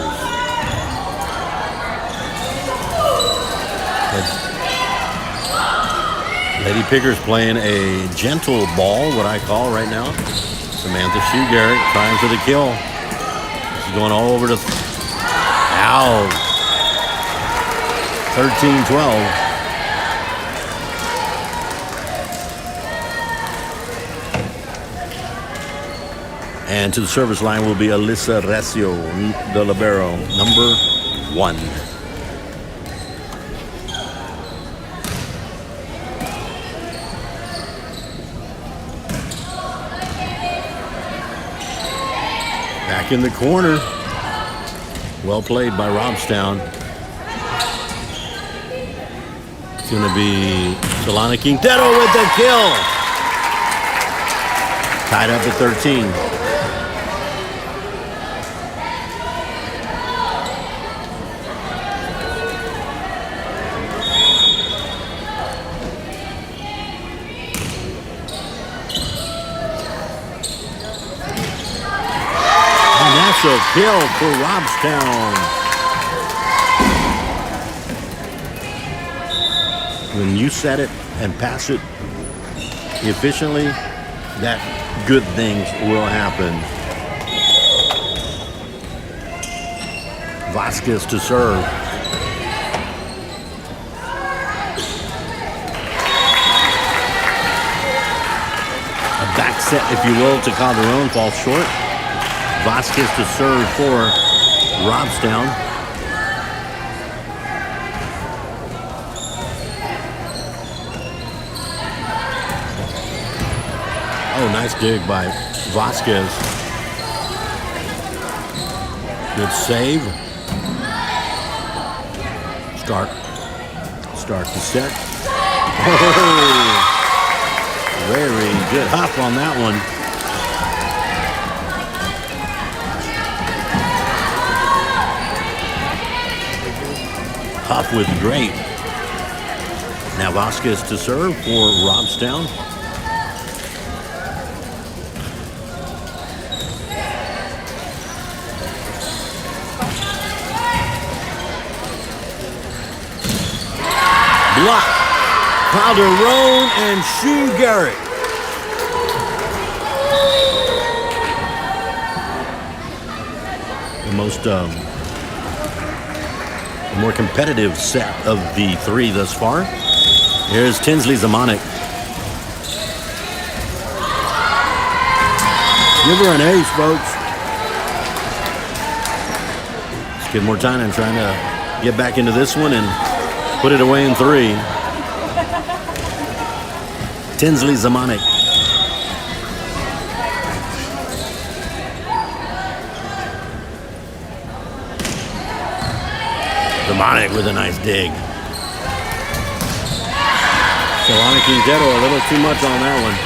Lady Pickers playing a gentle ball, what I call right now. Samantha Garrett trying for the kill. She's going all over to out. 13-12. And to the service line will be Alyssa Recio, the libero, number 1. Back in the corner. Well played by Robstown. It's going to be Solana Quintero with the kill. Tied up at 13. And that's a kill for Robstown. When you set it and pass it efficiently, that good things will happen. Vasquez to serve. A back set, if you will, to Calderon falls short. Vasquez to serve for Robstown. Oh, nice dig by Vasquez. Good save. Start the set. Oh, very good hop on that one. Hop with great. Now Vasquez to serve for Robstown. Block. Calderon and Shu Garrett. The more competitive set of the three thus far. Here's Tinsley Zamanek. Give her an ace, folks. Skidmore-Tynan trying to get back into this one and put it away in 3. Tinsley Zamanek. Zamanek with a nice dig. Solana Quintero a little too much on that one.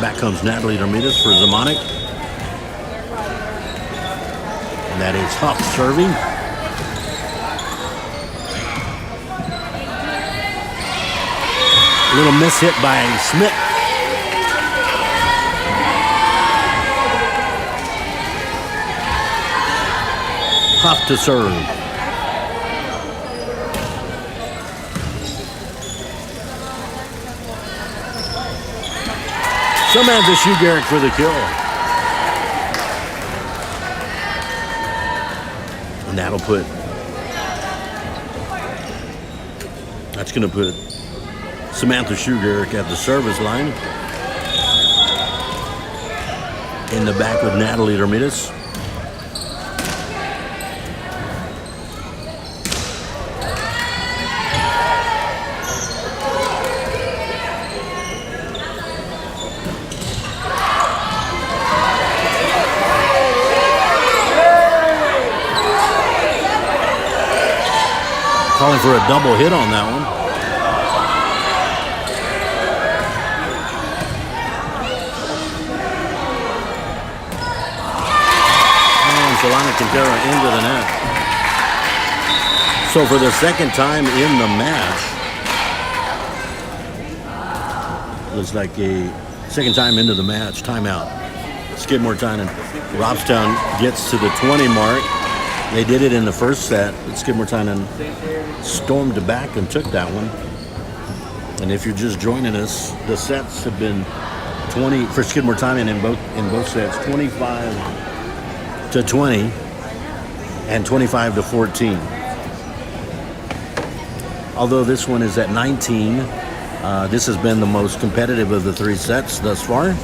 Back comes Natalie Ramirez for Zamanek. And that is Huff serving. A little miss hit by Smith. Huff to serve. Samantha Shu-Garrick for the kill. And that's going to put Samantha Shu-Garrick at the service line. In the back with Natalie Ramirez. Calling for a double hit on that one. And Solana Quintero into the net. So for the second time in the match, looks like a second time into the match, timeout. Skidmore-Tynan. Robstown gets to the 20 mark. They did it in the first set. Skidmore-Tynan stormed back and took that one. And if you're just joining us, the sets have been 20 for Skidmore-Tynan in both sets, 25-20 and 25-14. Although this one is at 19, this has been the most competitive of the 3 sets thus far.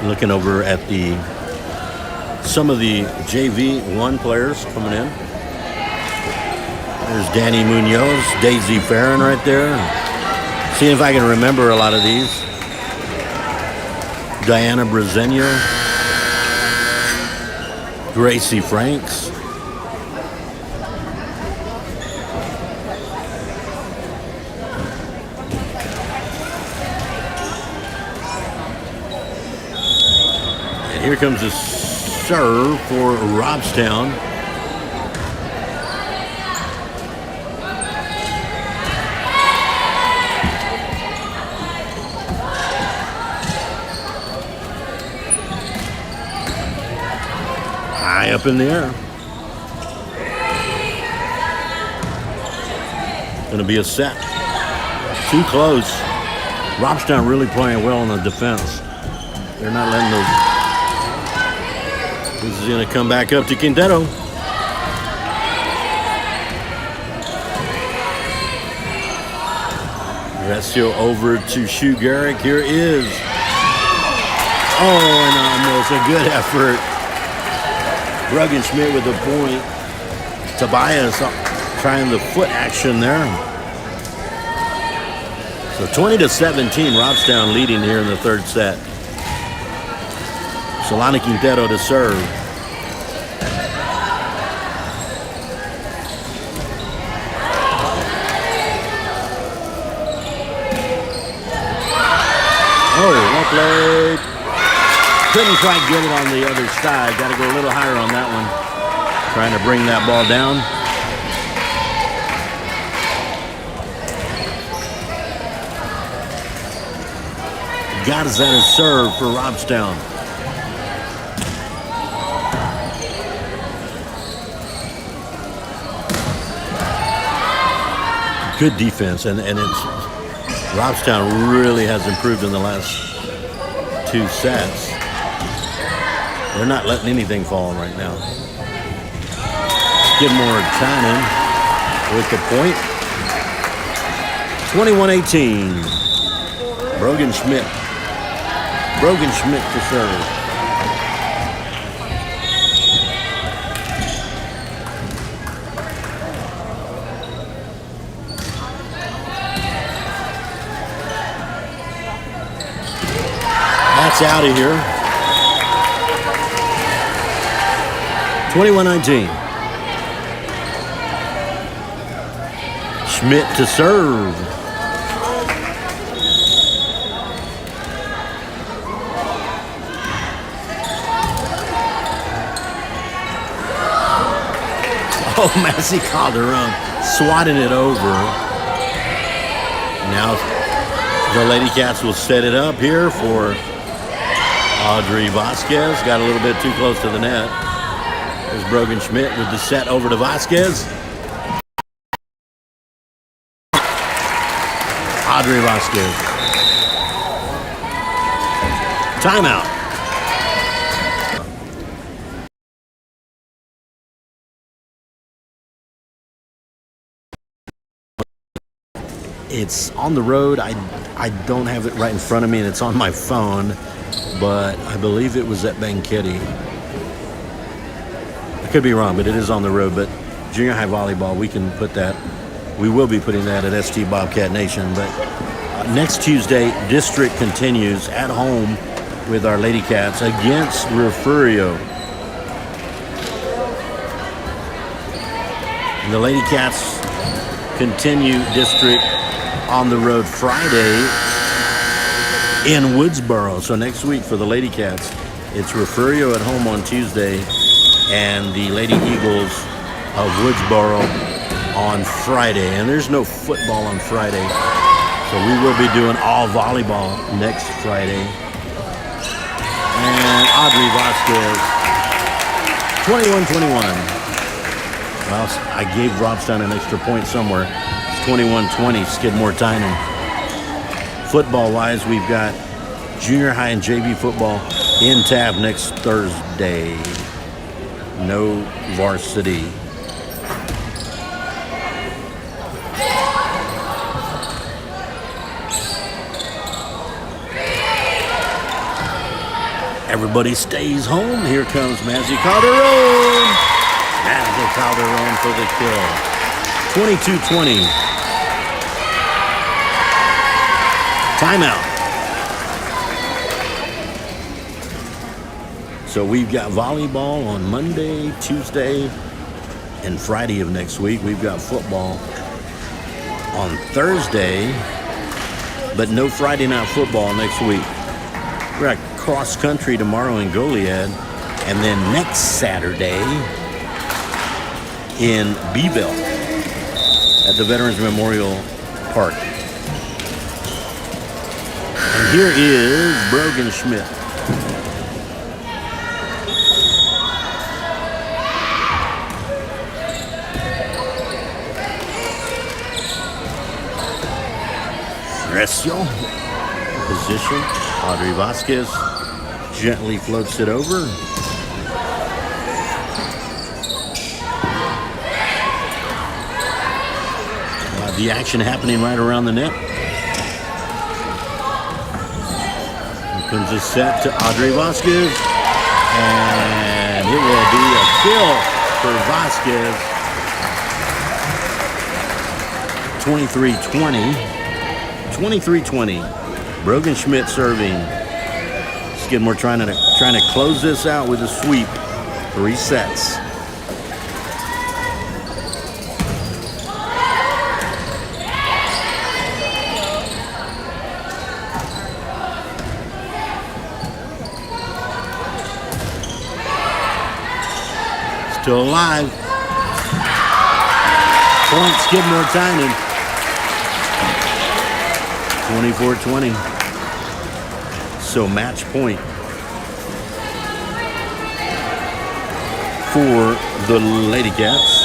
Looking over at some of the JV1 players coming in. There's Danny Munoz, Daisy Farron right there. See if I can remember a lot of these. Diana Brezenia. Gracie Franks. And here comes a serve for Robstown. High up in the air. Going to be a set. Too close. Robstown really playing well on the defense. They're not letting those. This is going to come back up to Quintero. Recio over to Shu Garrick. Here is. Oh, and almost a good effort. Schmidt with the point. Tobias trying the foot action there. So 20-17, Robstown leading here in the third set. Solana Quintero to serve. Oh, well played. Couldn't quite get it on the other side. Got to go a little higher on that one. Trying to bring that ball down. Got us at a serve for Robstown. Good defense, and it's Robstown really has improved in the last two sets. They're not letting anything fall right now. Skidmore-Tynan with the point. 21-18. Brogan Schmidt to serve. That's out of here. 21-19. Schmidt to serve. Oh, Massey Calderon swatting it over. Now the Lady Cats will set it up here for Audrey Vasquez. Got a little bit too close to the net. There's Brogan Schmidt with the set over to Vasquez. Audrey Vasquez. Timeout. It's on the road. I don't have it right in front of me, and it's on my phone, but I believe it was at Banquetti. I could be wrong, but it is on the road. But junior high volleyball, we can put that. We will be putting that at ST Bobcat Nation. But next Tuesday, district continues at home with our Lady Cats against Refugio. And the Lady Cats continue district on the road Friday in Woodsboro. So next week for the Lady Cats, it's Refugio at home on Tuesday and the Lady Eagles of Woodsboro on Friday. And there's no football on Friday, so we will be doing all volleyball next Friday. And Audrey Vasquez, 21-21. Well, I gave Robstown an extra point somewhere. It's 21-20, Skidmore-Tynan. Football-wise, we've got junior high and JV football in Taft next Thursday. No varsity. Everybody stays home. Here comes Massey Calderon. Massey Calderon for the kill. 22-20. Timeout. So we've got volleyball on Monday, Tuesday, and Friday of next week. We've got football on Thursday, but no Friday night football next week. We're at cross country tomorrow in Goliad, and then next Saturday in Beeville at the Veterans Memorial Park. And here is Brogan Schmidt. Recio, position. Audrey Vasquez gently floats it over. The action happening right around the net. Here comes a set to Audrey Vasquez. And it will be a kill for Vasquez. 23-20. 23-20. Brogan Schmidt serving. Skidmore trying to close this out with a sweep. 3 sets. Still alive. Point Skidmore-Tynan. 24-20. So match point for the Lady Cats.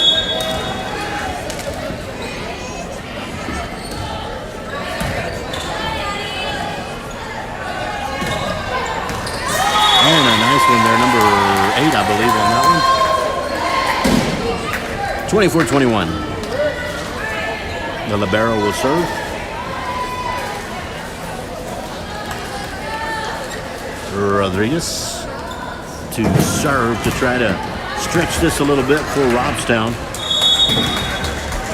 And a nice one there, number 8, I believe, on that one. 24-21. The libero will serve. Rodriguez to serve to try to stretch this a little bit for Robstown.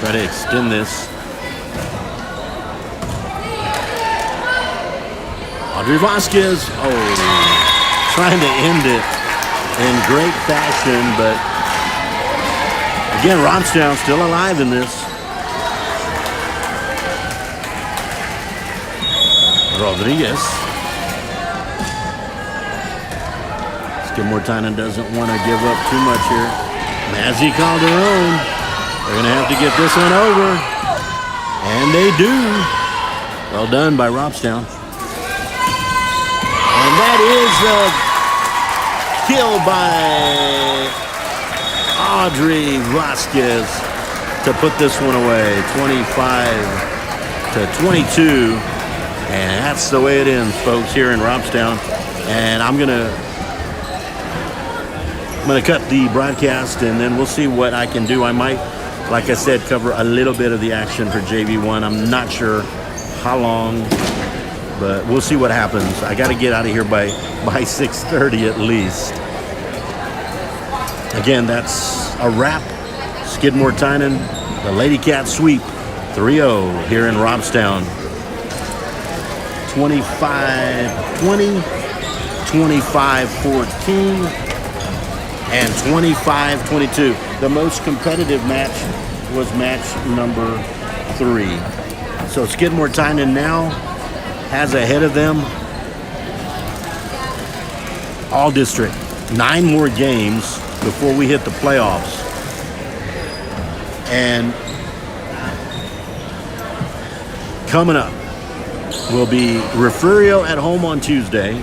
Try to extend this. Audrey Vasquez, trying to end it in great fashion, but again, Robstown still alive in this. Rodriguez. Skidmore-Tynan doesn't want to give up too much here. Mazzy Calderon. They're going to have to get this one over. And they do. Well done by Robstown. And that is a kill by Audrey Vasquez to put this one away. 25-22. And that's the way it ends, folks, here in Robstown. And I'm going to cut the broadcast, and then we'll see what I can do. I might, like I said, cover a little bit of the action for JV1. I'm not sure how long, but we'll see what happens. I got to get out of here by 6:30 at least. Again, that's a wrap. Skidmore-Tynan, the Lady Cat sweep, 3-0 here in Robstown. 25-20, 25-14. And 25-22. The most competitive match was match number 3. So Skidmore-Tynan now has ahead of them all district. 9 more games before we hit the playoffs. And coming up will be Refugio at home on Tuesday.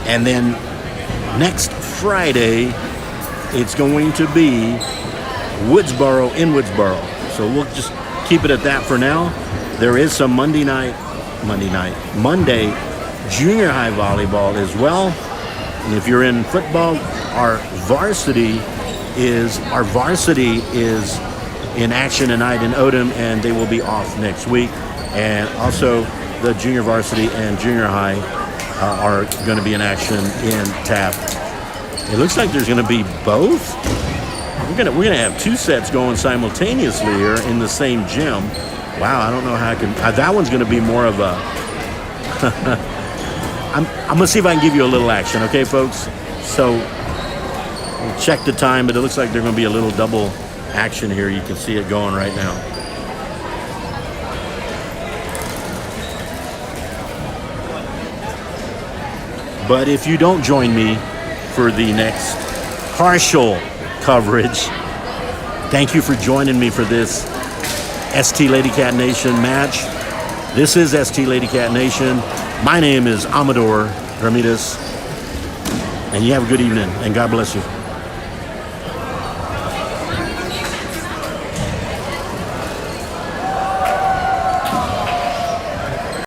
And then next Friday, it's going to be Woodsboro in Woodsboro. So we'll just keep it at that for now. There is some Monday junior high volleyball as well. And if you're in football, our varsity is in action tonight in Odom, and they will be off next week. And also the junior varsity and junior high are going to be in action in Taft. It looks like there's going to be both. We're going to have 2 sets going simultaneously here in the same gym. Wow, I don't know how I can. That one's going to be more of a. I'm going to see if I can give you a little action, okay, folks? So we'll check the time, but it looks like there's going to be a little double action here. You can see it going right now. But if you don't join me for the next partial coverage, thank you for joining me for this ST Lady Cat Nation match. This is ST Lady Cat Nation. My name is Amador Ramirez, and you have a good evening, and God bless you.